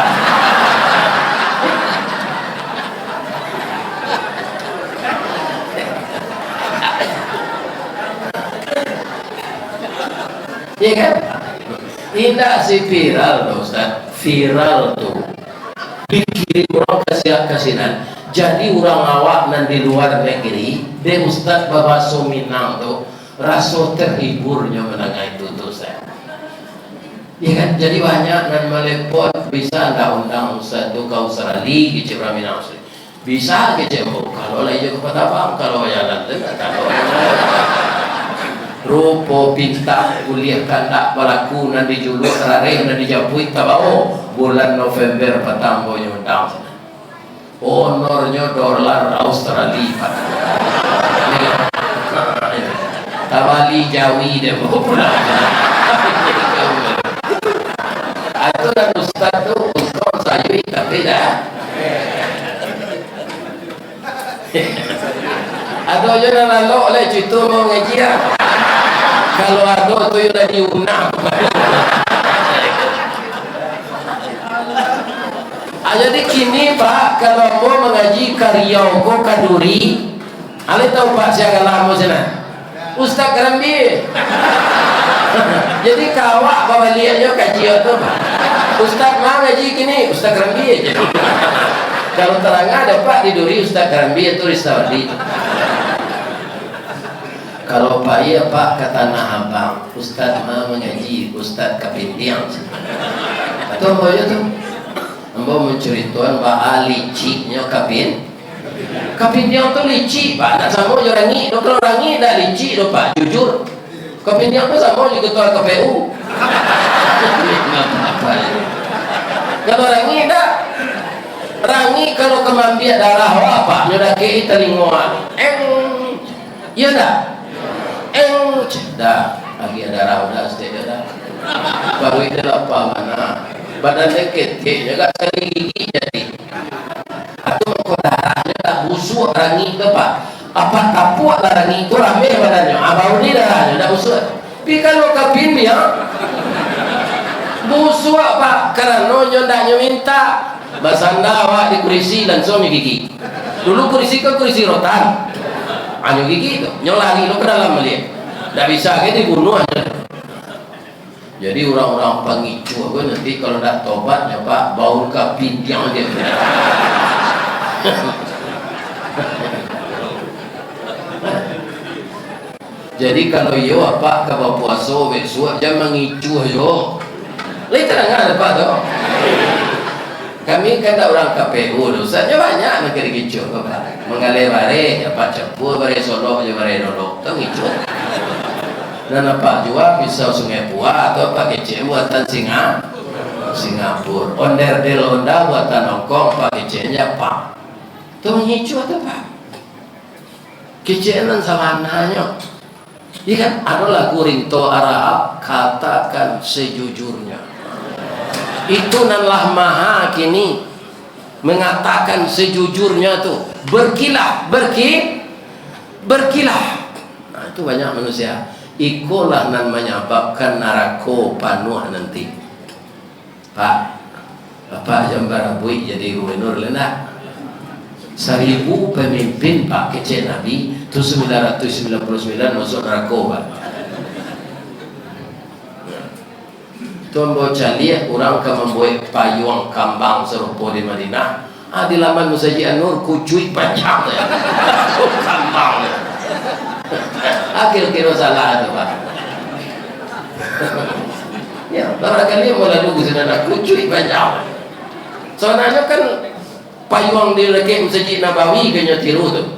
ya kan indah si viral Ustaz viral tuh dikirim orang kasihan jadi orang awak nan di luar negeri de Ustaz babaso Minang tuh rasa terhiburnya menangga itu tuh Ustaz ya kan jadi banyak nan melepot bisa undang Ustaz tuh ke Australia ke Cipra Minang bisa ke Cembo kalau lagi ke Patapang kalau jalan tengah kalau rupo pinta kuliah kandak balaku nan dijuluk rare nan dijapuit tabao bulan November patambo nyundang honornya dolar Australia tabali jawi deh mau pulang itu dan Ustaz tuh Ustaz saya tapi dah ada aja lalu oleh itu mau ngaji ya kalau ada tuh udah diundang jadi kini Pak kalau mau mengaji Karyoko Kaduri ale tahu Pak siapa lama sana Ustaz Kerambi. Jadi kawak bawa liatnya kaji tu Pak. Ustaz mah ngaji kini, Ustaz Kerambi aja. Kalau terang ada Pak di duri Ustaz Kerambi itu Rizawadi. Kalau Pak iya Pak kata nah abang, Ustaz mah mengaji, Ustaz Kapindiang. Atau apa aja tuh? Ambo menceritakan Pak liciknya Kapindiang tuh licik Pak. Nak sama je rangi, kalau rangi dah licik tu Pak, jujur. Kapindiang tu sama je ketua KPU. Apa? Kalau rangi dah. Rangi kalau kemambiak darah apa? Nyoda kei telingoan. Iya dah. Dah. Lagi ada darah dah setiap dah. Baru itu apa mana? Badannya ketik juga sekali gigi jadi. Atau kau darahnya tak busuk rangi tu Pak. Apa tapuak lah rangi itu rame badannya. Abang ni darahnya tak busuk. Tapi kalau kapin dia busuk Pak. Kerana nyodanya minta. Basanda awak di kurisi langsung gigi. Dulu kurisi ke kurisi rotan. Hanya gigi tu. Nyolari lo ke dalam melihat. Tak bisa ke dibunuh aja. Jadi orang-orang pengicu aku nanti kalau tak tobat ya Pak bau kapindiang dia. Jadi kalau yo apa kalau puasa besok jangan mengicu yo. Lain terang Pak tu. Kami kan tak orang KPU dosanya banyak negeri gicu Pak. Mengalir bare ya Pak cepur bare Solo je bare Dolok tu gicu. Dan apa juga pisau Sungai Buah atau apa kecil buatan Singapura. Onderdil Honda buatan Hongkong Pak kecilnya Pak. Tu mengicu atau Pak? Kecilan salananya. Iya kan ada lagu Rinto Arab katakan sejujurnya. Itu nanlah maha kini mengatakan sejujurnya tuh berkilah nah itu banyak manusia ikulah nan menyebabkan narako panuh nanti Pak Bapak Jambar Abui jadi gubernur lena 1000 pemimpin Pak kecil Nabi itu 999 masuk neraka Pak. Tuan bocah lihat orang ke membuat payung kambang serupa di Madinah. Di laman Musaji Anur kucuy panjang ya. Kambang. Akhir kira salah tu Pak. Ya, barangkali mau lalu ke sana kucuy panjang. Soalnya kan payung di Rekek Musaji Nabawi kena tiru tu.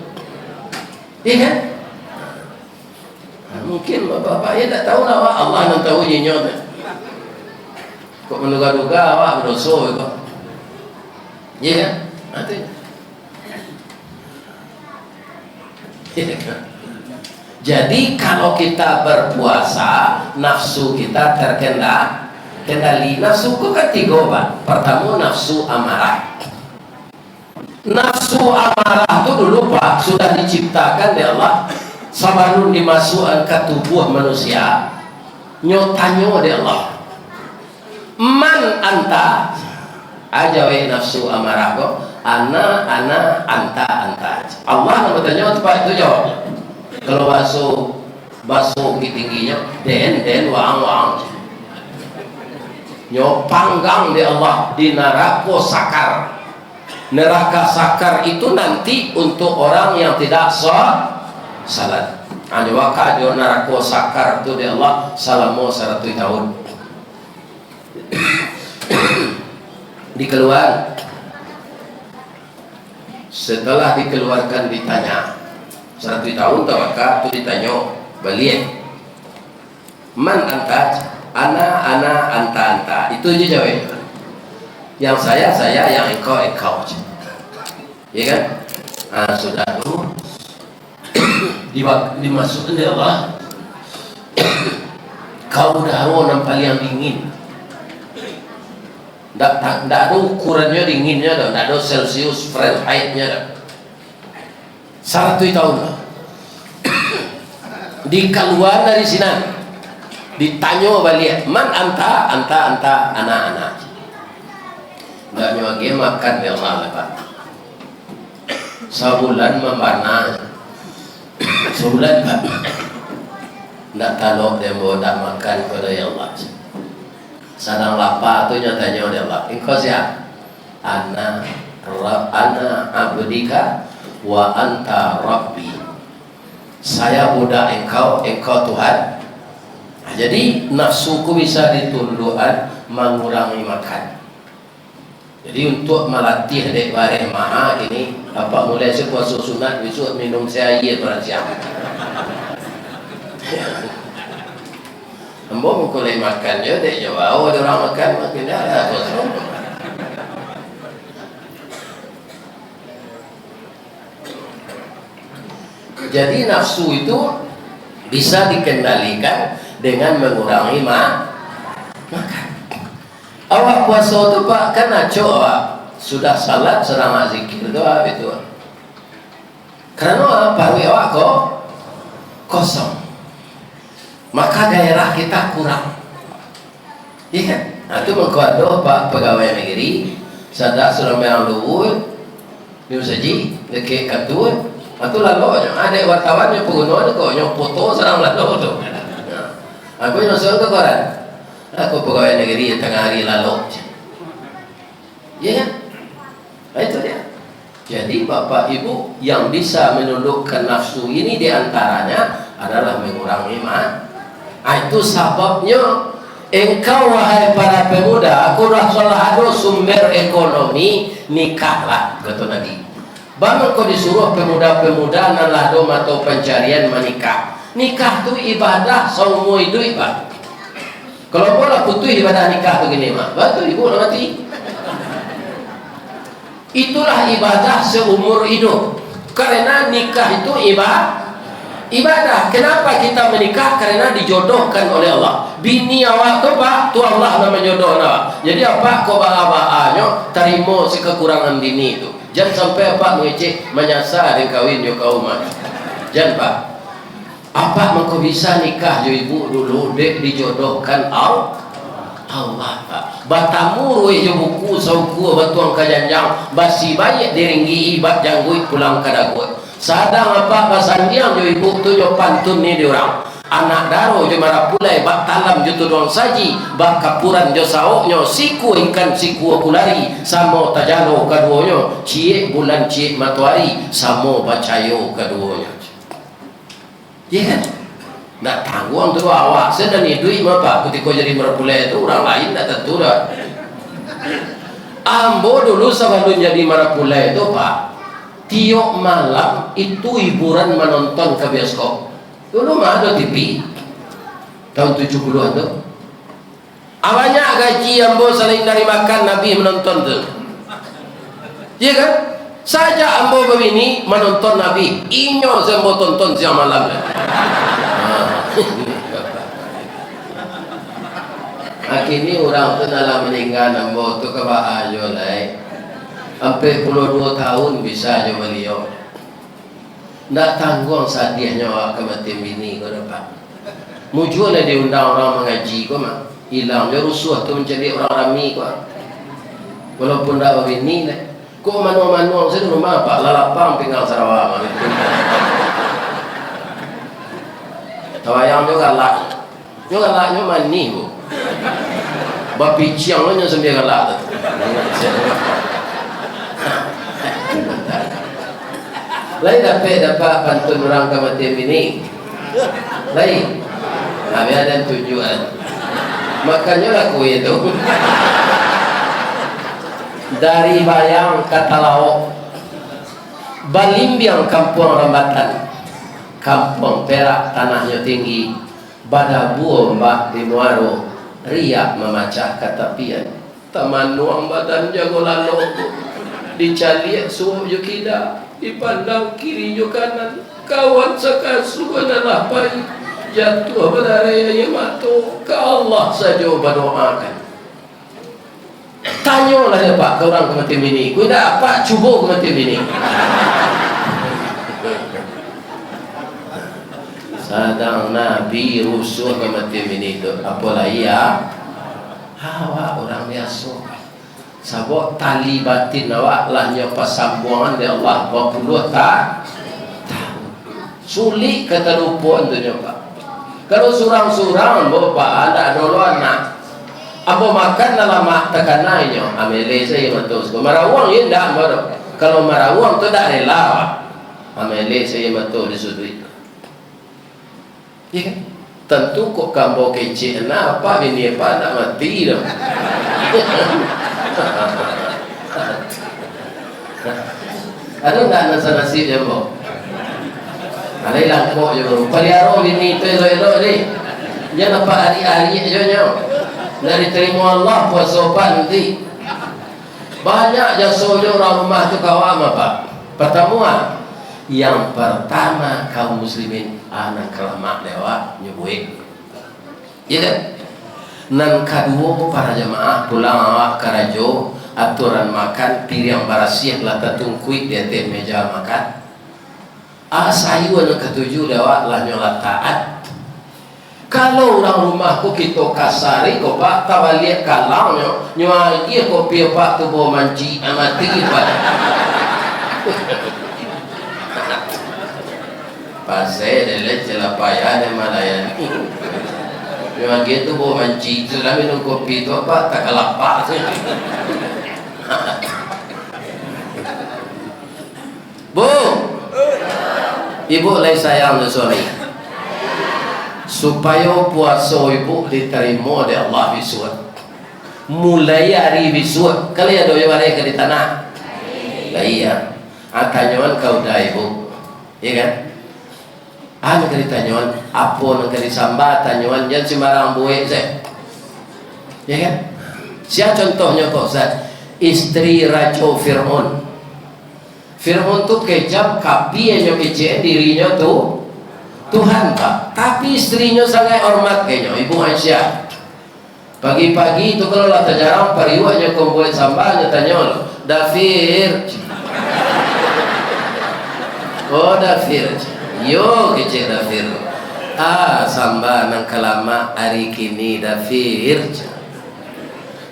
Iya kan? Mungkin bapak-bapak ya tak tahu lah Allah yang tahu nyinyot. Kok menduga-duga awak berdosa kok. Iya kan? Jadi kalau kita berpuasa nafsu kita terkendali. Nafsu itu kan 3 Pak. Pertama nafsu amarah. Nafsu amarah itu dulu Pak sudah diciptakan oleh Allah sabarun dimasukkan ke tubuh manusia nyotanyo oleh Allah. Man anta aja we nafsu amarah kok ana anta Allah nak bertanya tepat itu jawab. Kalau basuh tingginya den wang nyo panggang di Allah di neraka sakar. Neraka sakar itu nanti untuk orang yang tidak salat. Ada waktu di neraka sakar itu di Allah selama 100 tahun. Dikeluar setelah dikeluarkan ditanya 100 tahun tawakal itu ditanya balik man anta ana anta itu aja jawab yang saya yang engkau ya kan sudah tuh dimasukkan dia Allah kau udah nampak yang dingin. Tak ada ukurannya dinginnya, tak ada Celsius Fahrenheitnya. 100 tahun dikeluar dari sini ditanya balik man anta anak nggak nyoge makan ya Allah Pak sebulan membana sebulan Pak Nak talok dia nak makan pada Allah. Sadang lapar tu nyatanya oleh Allah. Engkau siapa? Ana abdika wa anta rabbi. Saya budak engkau, engkau Tuhan. Jadi nafsuku bisa ditundukkan mengurangi makan. Jadi untuk melatih dek bareng maha ini apa mulai puasa sunat besok minum air pada siang. Ambo mengkulai makan je dek Jawa. Oh ada orang makan makin dah kosong. Jadi nafsu itu bisa dikendalikan dengan mengurangi makan. Awak puasa tu pak kan naco awak sudah salat sedang zikir doa itu. Karena paru awak kok kosong, maka gairah kita kurang. Iya kan? Nah itu mengkuado pak pegawai negeri sadak sudah memang luhur ni saji dekat katut. Itu lalu ada wartawannya pengguna kok nyok foto serang lalu tu. Aku yang soal ke koran. Aku pegawai negeri tengah hari lalu. Ya kan? Nah, itu dia. Jadi bapak ibu yang bisa menundukkan nafsu ini diantaranya adalah mengurangi makan. Itu sebabnya engkau wahai para pemuda, aku rasa ada sumber ekonomi nikahlah kata Nabi. Bang kau disuruh pemuda-pemuda naladom atau pencarian menikah. Nikah tu ibadah semua itu ibadah. Kalau bola putus ibadah nikah begini mah, betul ibu nanti. Itulah ibadah seumur hidup. Karena nikah itu ibadah. Kenapa kita menikah? Karena dijodohkan oleh Allah. Bini awak tu pak, tu Allah nama jodoh awak. Jadi apa kau bawa-bawaannya terima sekekurangan bini itu. Jangan sampai apa mengecek menyasar dan kawin jo kaum mah. Jangan pak. Apa engkau bisa nikah jo ibu dulu dek dijodohkan Allah pak. Batamu ruwe jo buku sauku batuang kajanjang basi banyak diringgi ibat janggui pulang kadagut. Sadang apa basandiang jo ibu tu jo pantun ni diorang. Anak daro jo marapulai bak talam jo tu doang saji bak kapuran jo saoknyo siku ikan siku kulari samo tajano kaduonyo cie bulan cie matuari samo bacayo kaduonyo. Ya kan? Nak tanggung tu awak sedang ni duit apa ketika jadi marapulai itu orang lain tak tentu dah. Ambo dulu sebelum jadi marapulai itu pak tiap malam itu hiburan menonton ke bioskop. Dulu mah ada TV tahun 70-an tu. Awalnya gaji ambo selain dari makan Nabi menonton tu. Iya kan? Saja ambo begini menonton Nabi. Inyo sembo tonton siang malam. Akhirnya orang tu dalam meninggal ambo tu ke ayo lai. Sampai 22 tahun bisa aja beliau. Ndak tanggung sadiahnya awak kematian bini kau dapat. Mujur lah diundang orang mengaji kau mah. Hilang dia rusuh tu menjadi orang rami kau. Walaupun tak bini lah. Kau manu-manu saya rumah pak lalapang pinggang Sarawak mah. Tawayang juga galak. Juga galaknya mani bu. Bapi ciang lo nya sembilan galak tu. Lain dapat pantun orang kematian bini. Lain. Kami ada tujuan. Makanya laku itu. Dari Bayang ke Talaok, Balimbiang kampung Rambatan, kampung Perak tanahnya tinggi, Badabuo mbak di Muaro, riak memacah katapian, taman nuang badan jago lalu, dicaliak suhu yukida, dipandang kiri jo kanan, kawan sekasu adalah pahit, jatuh berdarah yang matu, ke Allah saja berdoakan. Tanyalah ya pak ke orang kematian bini, ku dah apa cuba kematian bini. Sadang Nabi rusuh kematian bini itu, apalah ia awak orang biasa. Sabok tali batin awak lahnya pasambungan dari Allah 20 tahun. Sulit kata lupa tu pak. Kalau surang-surang bapak ada dulu anak apa makan dalam mak tekanannya amele saya matos marawang ya ndak baru kalau marawang tu tak rela amele saya matos disudui ya kan tentu kok kambo kecil apa ini apa nak mati dah ada nggak nasi jambo ada yang kok jambo paliaro ini tu elo ni dia nampak hari-hari aja dari terima Allah puasa nanti banyak jasonya orang rumah tu kawam apa pertemuan yang pertama kaum muslimin anak kelamak lewat nyubuik ya kan nan kedua para jemaah pulang awak karajo aturan makan piring barasiah lata tungkuit di atas meja makan sayu anak ketujuh lewat lah nyolat taat. Kalau orang rumahku kita kasari kau pak tawaliat kalang nyo dia kopi pak tu bawa manci amati pak pasai dele celapaya de malayan nyo dia tu bawa manci sudah minum kopi tu pak tak kalapak Bu ibu lagi sayang tu suami supaya puasa ibu diterima oleh Allah biswat mulai hari biswat kalau ada yang ada di tanah lah iya tanyawan kau dah ibu ya kan nak ditanyawan apa nak disambat tanyawan jangan sembarang buat saya ya kan siapa contohnya kok Ustaz istri Raja Fir'aun tu kejam kapi yang kecil dirinya tu Tuhan Pak, tapi istrinya sangat hormat kayaknya Ibu Aisyah. Pagi-pagi itu kalau lah terjarang pariwaknya kau buat sambalnya tanya Dafir. Oh Dafir, yo kecil Dafir. Sambal nang kelama hari kini Dafir.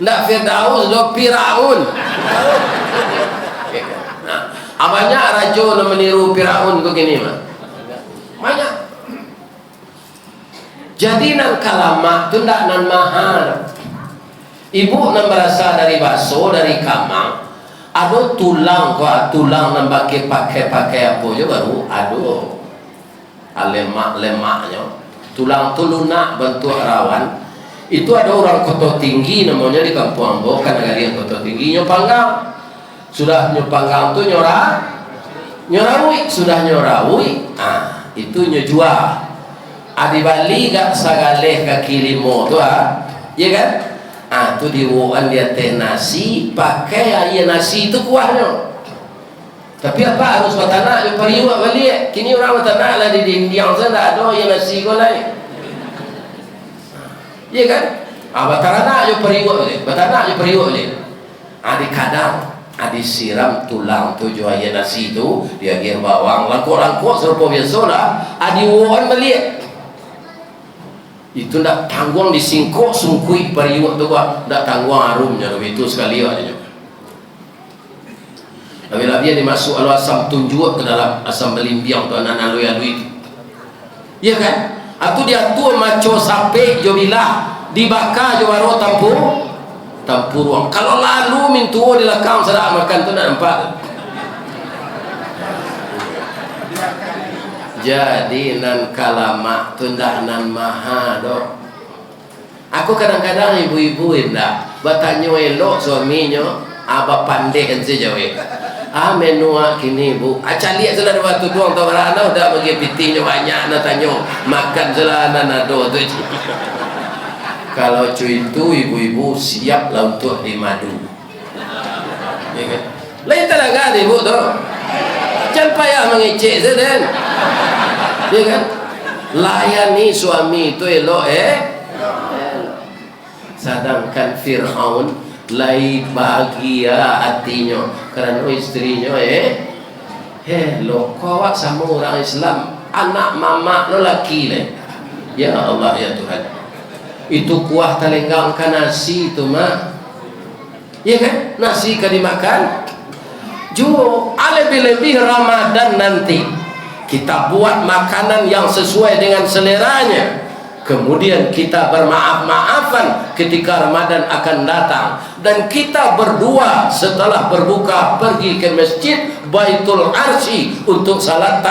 Ndak Firdaus do Firaun. Banyak raja nak meniru Firaun kau kini mah. Banyak. Jadi nan kalama tu ndak nan mahal. Ibu nan berasal dari baso dari kamang. Ada tulang tulang nan pakai apa je baru aduh. Lemak-lemaknya. Tulang tu lunak bentuk rawan. Itu ada orang Kota Tinggi namanya di Kampung Ambo kan negara Kota Tinggi nyopanggang. Sudah nyopanggang tu nyorawi sudah nyorawi. Itu nyojual. Adi Bali gak sagaleh kaki limo tu ya kan tu diwoan dia teh nasi pakai air nasi itu kuahnya tapi apa harus watana yo pariwa balik kini orang watana lah di Indian sana ada air nasi ko lain ya kan batana yo pariwa balik batana yo pariwa balik adi kadang adi siram tulang tu jo air nasi tu dia gir bawang langkok-langkok serupa biasa lah adi woan balik itu ndak tangguang disingkok sungkui pariwak tu gua ndak tangguang arumnya itu sekali aja. Bila dia dimasuk alu asam tunjuk ke dalam asam belimbiang tu anak alui-alui. Ya kan? Atau dia tu maco sape jo bila dibakar jo baro tampuruang. Kalau lalu mintu di lakang sedak makan tu nak nampak. Jadi nan kalama tu ndak nan maha dok. Aku kadang-kadang ibu-ibu indah bertanya elok suaminya apa pandai kan saja we. Menua kini bu. Lihat selah waktu doang tau rana udah bagi pitinya banyak nak tanya makan selah nado tu. Kalau cuy itu ibu-ibu siap lah untuk dimadu. Ya kan? Lain talaga ibu tu. Jangan payah mengecek saja. Ya kan? Layani suami itu elok sedangkan Fir'aun lai bahagia hatinya kerana istrinya lo kawak sama orang Islam anak mama lo laki ya Allah ya Tuhan itu kuah talenggangkan nasi itu mah ya kan nasi kan dimakan juga lebih-lebih Ramadan nanti kita buat makanan yang sesuai dengan seleranya Kemudian kita bermaaf-maafan ketika Ramadan akan datang. Dan kita berdua setelah berbuka pergi ke masjid Baitul Arsy untuk salat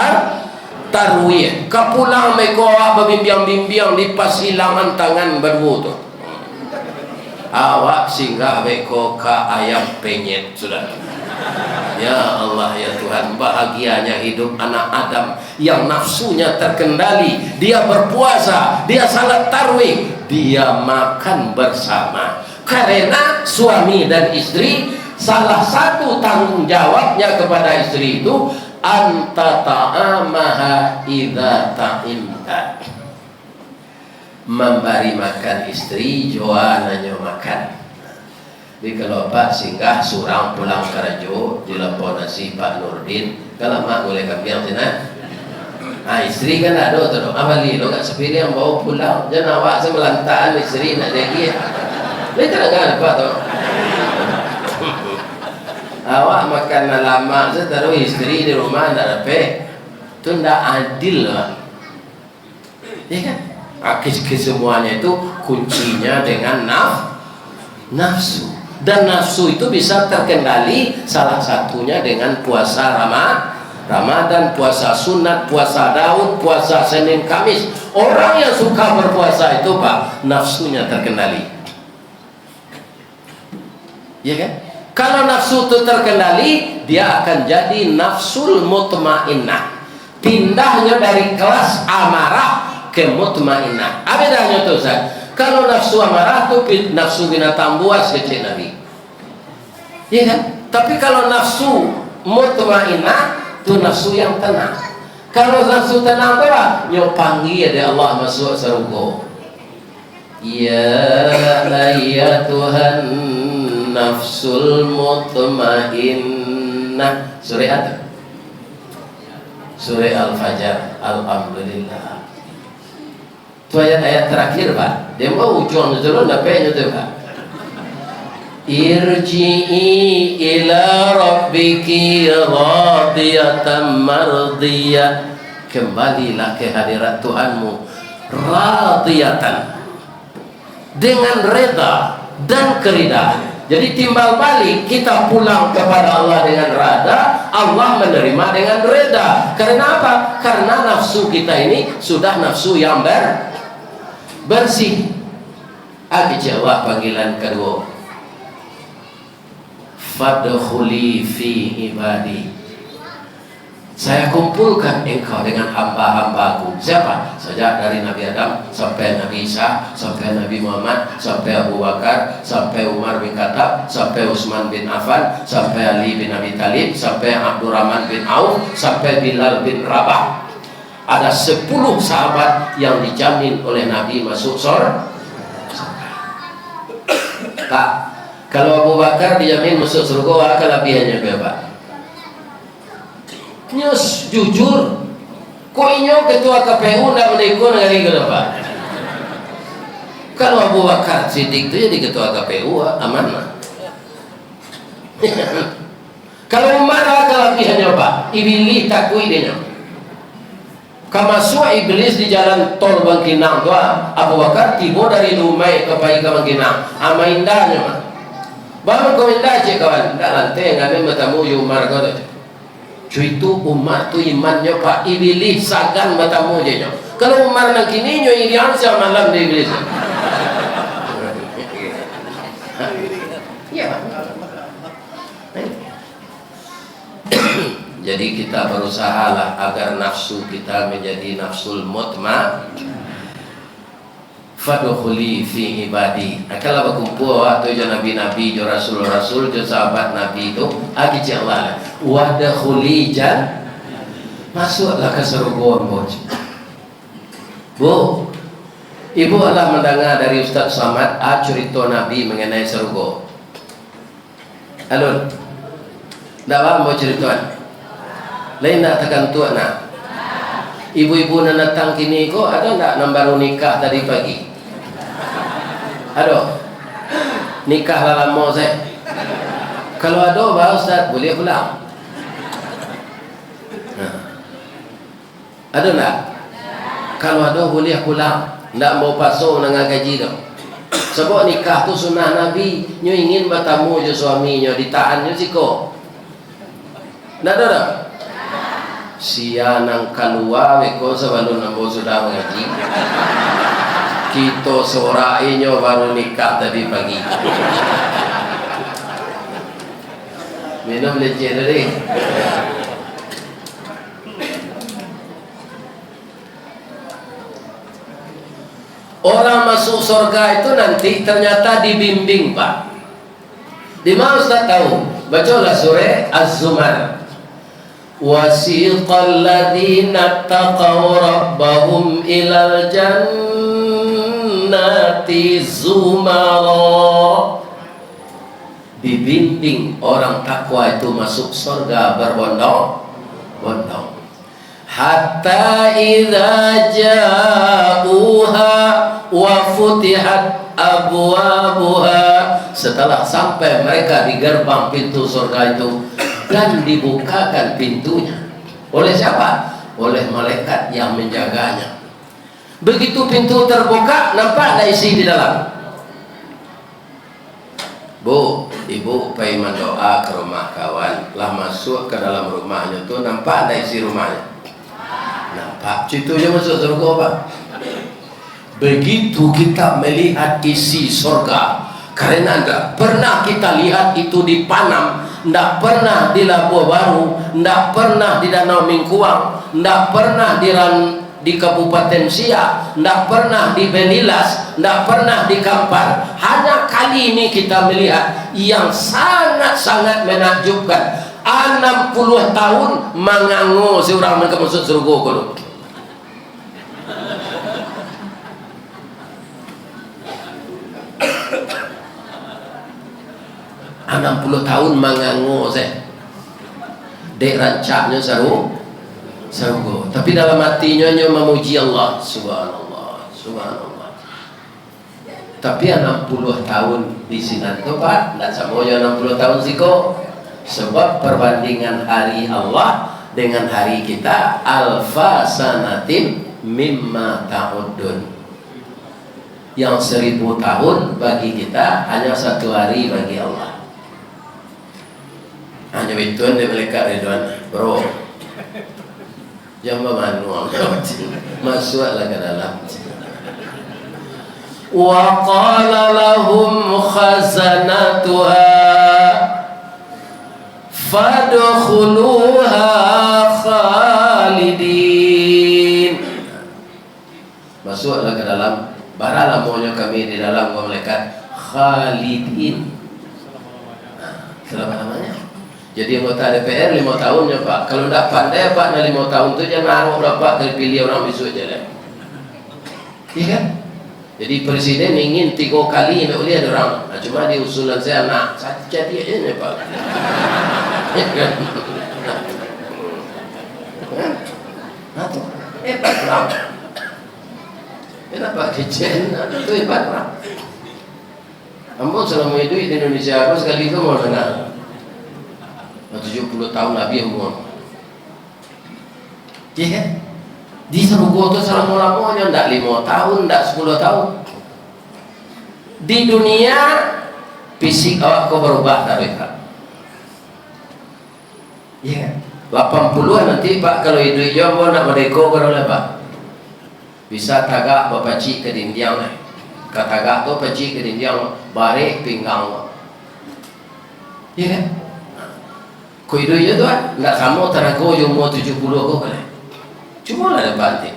tarwih. Kapulang mereka berbimbang-bimbang di pasilangan tangan berwudu. Awak singgah beko ke ayam penyet sudah. Ya Allah ya Tuhan, bahagianya hidup anak Adam yang nafsunya terkendali. Dia berpuasa, dia salat tarwih, dia makan bersama. Karena suami dan istri, salah satu tanggung jawabnya kepada istri itu anta ta'amaha idza ta'imta, memberi makan istri joananya makan. Jadi kalau Pak singgah surang pulang karajo dilepon nasi Pak Nurdin, kalau mak boleh kambiang sana. Istri kan ada tu, abali lo kat sepiri yang bawa pulang, jangan awak semelantaan istri nak jadi. Mereka kan apa tu? Awak makan lama, taruh istri di rumah tak dapat, tu tidak adil lah. Ya kan? Kesemuanya itu kuncinya dengan nafsu. Dan nafsu itu bisa terkendali salah satunya dengan puasa Ramadan, puasa sunat, puasa Daud, puasa Senin Kamis. Orang yang suka berpuasa itu Pak, nafsunya terkendali. Ya kan? Kalau nafsu itu terkendali, dia akan jadi nafsul mutmainnah. Pindahnya dari kelas amarah ke mutmainnah. Apa bedanya itu Ustaz? Kalau nafsu amarah itu nafsu binatang buas kecil Nabi, ya kan? Tapi kalau nafsu mutmainnah itu nafsu yang tenang. Kalau nafsu tenang itu apa? Nyopangi ada Allah masuk surga. Ya ayyatuhan nafsul mutmainnah. Surah Al-Fajr. Alhamdulillah. Itu ayat terakhir Pak. Dia mau ujung dulu napanya tu Pak. Irji'i ila rabbiki radiyatan mardiyah. Kembalilah ke hadirat Tuhanmu radiyatan, dengan reda dan keridaan. Jadi timbal balik kita pulang kepada Allah dengan reda, Allah menerima dengan reda. Karena apa? Karena nafsu kita ini sudah nafsu yang bersih. Jawab panggilan kedua, fadkhuli fi ibadi, saya kumpulkan engkau dengan hamba-hambaku. Siapa? Sejak dari Nabi Adam sampai Nabi Isa, sampai Nabi Muhammad, sampai Abu Bakar, sampai Umar bin Khattab, sampai Utsman bin Affan, sampai Ali bin Abi Thalib, sampai Abdurrahman bin Auf, sampai Bilal bin Rabah. Ada 10 sahabat yang dijamin oleh Nabi masuk surga. Pak, kalau Abu Bakar dijamin masuk surga, apa kelebihannya Pak? Nyus jujur. Kok inyo ketua KPU nak mendekor hari ke Pak? Kalau Abu Bakar Siddiq itu jadi ketua KPU aman lah. Kalau Umar apa kelebihannya Pak? Iblis takui dia. Kamasuk iblis di jalan tol Bangkinang tu Abu Bakar tiba dari Dumai ke Pai ke Bangkinang. Ama indahnya mah. Baru kau indah cik kawan. Tak lantai ngamen bertemu Umar kau tu. Cuy itu Umar tu imannya Pak, iblis sagan bertemu je. Kalau Umar nak kini nyo irian siapa malam di iblis. Ya. Jadi kita berusahalah agar nafsu kita menjadi nafsul mutma. Fadkhuli fi ibadi. Kalau berkumpul waktu je nabi-nabi, je rasul-rasul, je sahabat nabi itu, agi je Allah. Wadkhuli jan, masuklah ke surga Bu. Ibu adalah mendengar dari Ustaz Samad cerita Nabi mengenai surga. Alun. Dak mau cerita? Lain nak tekan tua nak. Ibu-ibu nak datang kini kok ada tak yang baru nikah tadi pagi? Ada. Nikah lama saya. Kalau ada Pak Ustaz boleh pulang. Ada tak? Kalau ada boleh pulang. Ndak mau pasung dengan gaji dah. Sebab nikah tu sunnah Nabi. Nyo ingin bertamu je suami nyo, ditahan nyo siko. Ndak ada dah. Sia nang keluar beko sebelum nambo sudah mengaji. Kita sorai nyo baru nikah tadi pagi. Minum leceh tadi. Orang masuk surga itu nanti ternyata dibimbing, Pak. Di mana Ustaz tahu? Bacalah surah Az-Zumar. Wasiqal ladzina taqaw rabbahum ilal jannati zumara. Dibimbing orang takwa itu masuk surga berbondong-bondong. Hatta idza ja'uha wa futihat abwabuha. Setelah sampai mereka di gerbang pintu surga itu dan dibukakan pintunya. Oleh siapa? Oleh malaikat yang menjaganya. Begitu pintu terbuka, nampak ada isi di dalam. Bu, ibu pergi mendoa ke rumah kawan, lah masuk ke dalam rumahnya tuh, nampak ada isi rumahnya. Nampak, itu je masuk surga, Pak. Begitu kita melihat isi surga, karena tidak pernah kita lihat itu di Panam, tidak pernah di Labuan Baru, tidak pernah di Danau Mingkuang, tidak pernah di Kabupaten Siak, tidak pernah di Benilas, tidak pernah di Kampar. Hanya kali ini kita melihat yang sangat-sangat menakjubkan. 60 tahun mengangu seorang mereka masuk surga kalau. Enam 60 tahun mengangu saya. Dek rancaknya seru. Tapi dalam hatinya memuji Allah. Subhanallah, subhanallah. Tapi 60 tahun di sini tu Pak, tidak semuanya 60 tahun siko. Sebab perbandingan hari Allah dengan hari kita alfa sanatin mimma ta'udun. Yang 1000 tahun bagi kita hanya 1 hari bagi Allah. Hanya itu yang mereka Ridwan, bro. Jangan manual, masuklah ke dalam. Wa qala lahum khazanatuha fadkhuluha khalidin. Masuklah ke dalam. Baralah maunya kami di dalam malaikat khalidin. Selama-lamanya. Jadi anggota DPR 5 tahunnya Pak. Kalau tidak pandai Pak, na 5 tahun itu jangan berapa terpilih orang besok je lah. Iya kan? Jadi presiden ingin 3 kali nak lihat orang. Nah, cuma di usulan saya nak jadi aja Pak. Ya kan? Nah tu hebat orang. Kenapa kecil? Itu hebat orang. Ampun selama hidup di Indonesia apa sekali itu mau dengar. 70 tahun Nabi umur. Ya kan? Di surga itu selama-lamanya tidak 5 tahun, tidak 10 tahun. Di dunia fisik awak kau berubah tak Pak? Ya, 80-an nanti Pak kalau hidup jauh nak merdeka kalau Pak. Bisa tagak berpacik ke dinding lah. Katagak tu pacik ke dinding barik pinggang. Ya kan? Kau hidup je tuan, tak sama tenaga yang umur 70 kau boleh. Cuma lah dapat nanti.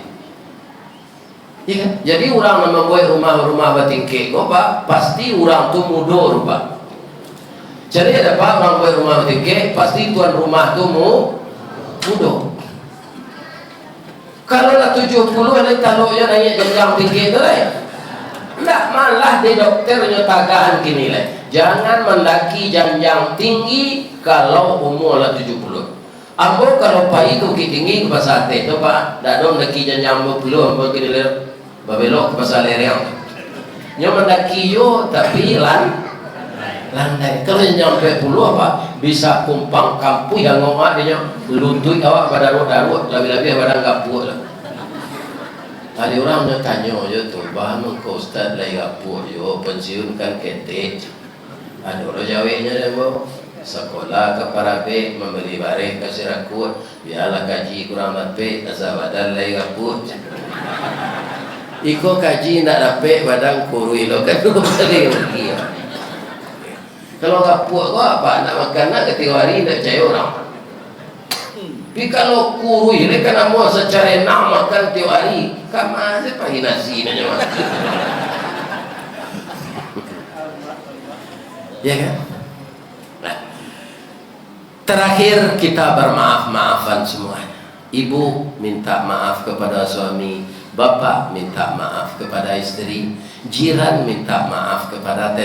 Ya kan? Jadi orang yang membuat rumah-rumah bertingkik kau Pak, pasti orang tu muda Pak. Jadi ada Pak orang buat rumah bertingkik, pasti tuan rumah tu muda. Kalau lah 70 ada taluknya naik jenjang tinggi tu lah ya. Tak malah di dokternya tagahan kini lah. Jangan mendaki jenjang tinggi kalau umur lah 70. Ambo kalau pai itu tinggi ke pasar teh tu Pak, dak dong daki jenjang 20 ambo ke deler babelok ke pasar lereng. Nyo mendaki yo tapi landai. Kalau nyampe 10 apa bisa kumpang kampu yang ngomak dia lutut awak pada darut-darut lebih-lebih pada gapuh lah. Ada orang nak tanya je tu, bahan ke ustaz lagi apa yo pensiun kan ketik. Ada orang jawabnya dia bawa sekolah ke Parabe membeli barang kasih rakut, biarlah kaji kurang dapat asal badan lagi kaput. Iko kaji nak dapat badan kurui lo kan dulu sekali lagi. Kalau kaput kau apa nak makan nak ketika hari nak cari orang. Tapi kalau kurui ni kan mau secara nak makan tiap hari, kama saya pagi nasi nanya makan. Ya kan? Nah, terakhir kita bermaaf-maafan semuanya. Ibu minta maaf kepada suami, bapak minta maaf kepada istri, jiran minta maaf kepada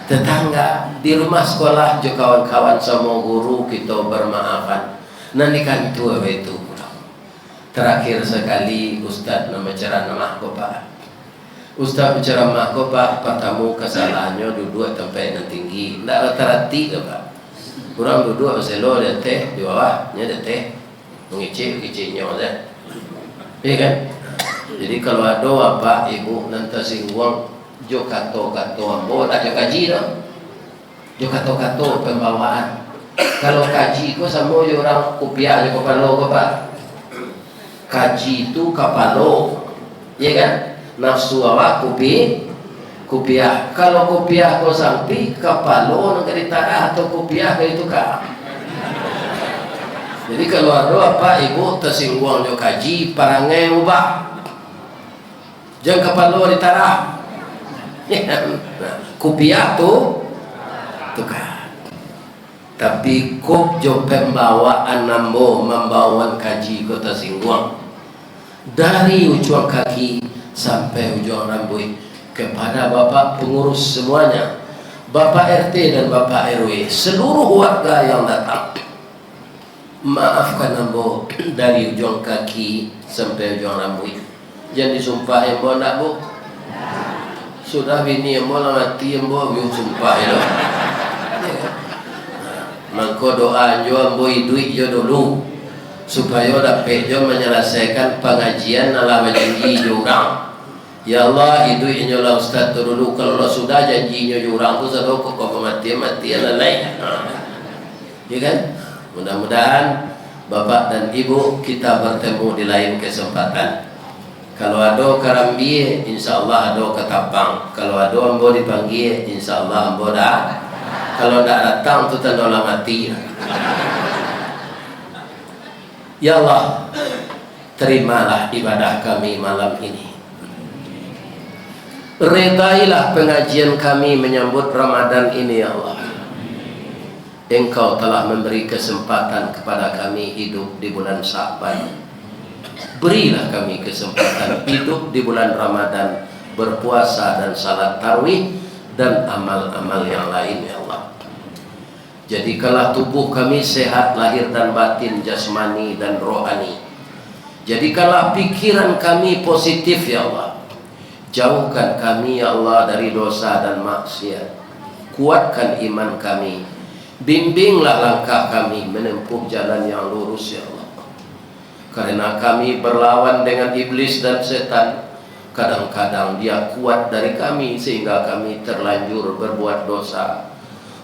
tetangga, di rumah sekolah juga kawan-kawan sama guru kita bermaafan. Nanti kan tua itu. Terakhir sekali Ustaz nama ceramah kopa. Ustaz berceramah kopa, pertama kesalahannya duduk tempat yang tinggi, tidak terhati ke pak. Kurang duduk berselo ada teh di bawahnya ada teh, mengicik-ngiciknya ada. Iya kan? Jadi kalau ada apa ibu nanti singgung, jo kato ambo tak jo kaji dong, jo kato pembawaan. Kalau kaji ko sama jo orang kopiah jo kapalo ko pak. Kaji itu kapalo, iya kan? Nafsu awak kopiah. Kalau kopiah ko sampai kapalo nak ditara atau kopiah ke itu kah? Jadi kalau ada apa ibu tersinggung jo kaji parangai ubah. Jangan kapalo ditara. Kopiah tu tukar. Tapi kop jo pembawaan nambo membawakan kaji ko tersinggung. Dari ujung kaki sampai ujung rambut kepada bapak pengurus semuanya, bapak RT dan bapak RW, seluruh warga yang datang, maafkan ambo dari ujung kaki sampai ujung rambut. Jangan disumpah ambo nak bu. Sudah bini ambo lah mati ambo biung sumpah itu. Mangko doa jo ambo duit jo dulu supaya dapat jo menyelesaikan pengajian ala janji orang. Ya Allah, itu inyolah Ustaz dulu. Kalau sudah janjinya orang tu sebab kau mati lalai. Ya kan? Mudah-mudahan bapak dan ibu kita bertemu di lain kesempatan. Kalau ada karambi, insya Allah ada ketapang. Kalau ada ambo dipanggil, insya Allah ambo dah. Kalau tak datang tu tanda mati. Ya Allah, terimalah ibadah kami malam ini. Redailah pengajian kami menyambut Ramadan ini ya Allah. Engkau telah memberi kesempatan kepada kami hidup di bulan Sya'ban. Berilah kami kesempatan hidup di bulan Ramadan, berpuasa dan salat tarawih dan amal-amal yang lain ya Allah. Jadikanlah tubuh kami sehat lahir dan batin, jasmani dan rohani. Jadikanlah pikiran kami positif ya Allah. Jauhkan kami ya Allah dari dosa dan maksiat. Kuatkan iman kami. Bimbinglah langkah kami menempuh jalan yang lurus ya Allah. Karena kami berlawan dengan iblis dan setan, kadang-kadang dia kuat dari kami sehingga kami terlanjur berbuat dosa.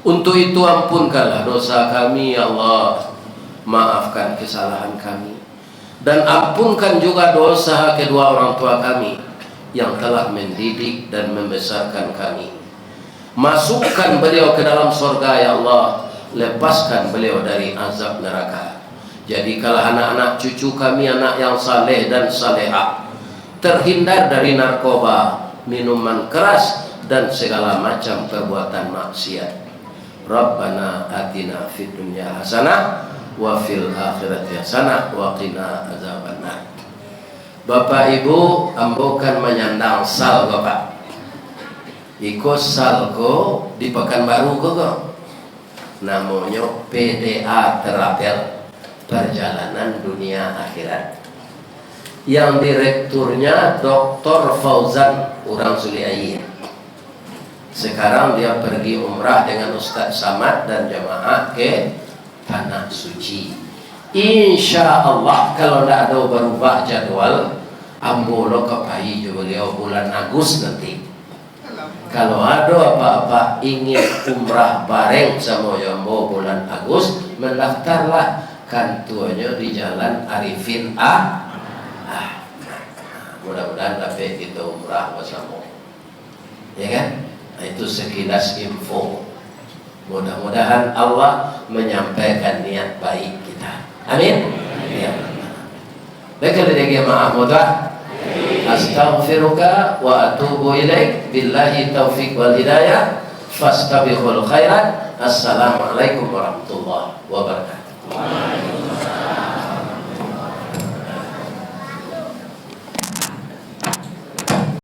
Untuk itu ampunkanlah dosa kami ya Allah. Maafkan kesalahan kami. Dan ampunkan juga dosa kedua orang tua kami yang telah mendidik dan membesarkan kami. Masukkan beliau ke dalam surga ya Allah. Lepaskan beliau dari azab neraka. Jadikanlah anak-anak cucu kami anak yang saleh dan salehah, terhindar dari narkoba, minuman keras dan segala macam perbuatan maksiat. Rabbana atina fid dunya hasanah wa fil akhirati hasanah wa qina azabannar. Bapak Ibu, ambo kan menyandang sal Bapak. Iko sal ko di Pekanbaru ko. Namanya PDA Terapel, Perjalanan Dunia Akhirat. Yang direkturnya Dr. Fauzan orang Suliayi. Sekarang dia pergi umrah dengan Ustaz Samad dan jamaah ke Tanah Suci. Insya Allah kalau tidak ada berubah jadwal, Ambolo kepai juga beliau bulan Agustus nanti. Kalau ada apa-apa ingin umrah bareng sama Yombo bulan Agustus, mendaftarlah kantornya di Jalan Arifin A. Mudah-mudahan dapat kita umrah bersama, ya kan? Nah, itu sekilas info. Mudah-mudahan Allah menyampaikan niat baik kita. Amin. Ya. Baiklah dia maaf mudah. Astaghfiruka wa atubu ilaik. Billahi taufiq wal hidayah. Fastabiqul khairat. Assalamualaikum warahmatullahi wabarakatuh.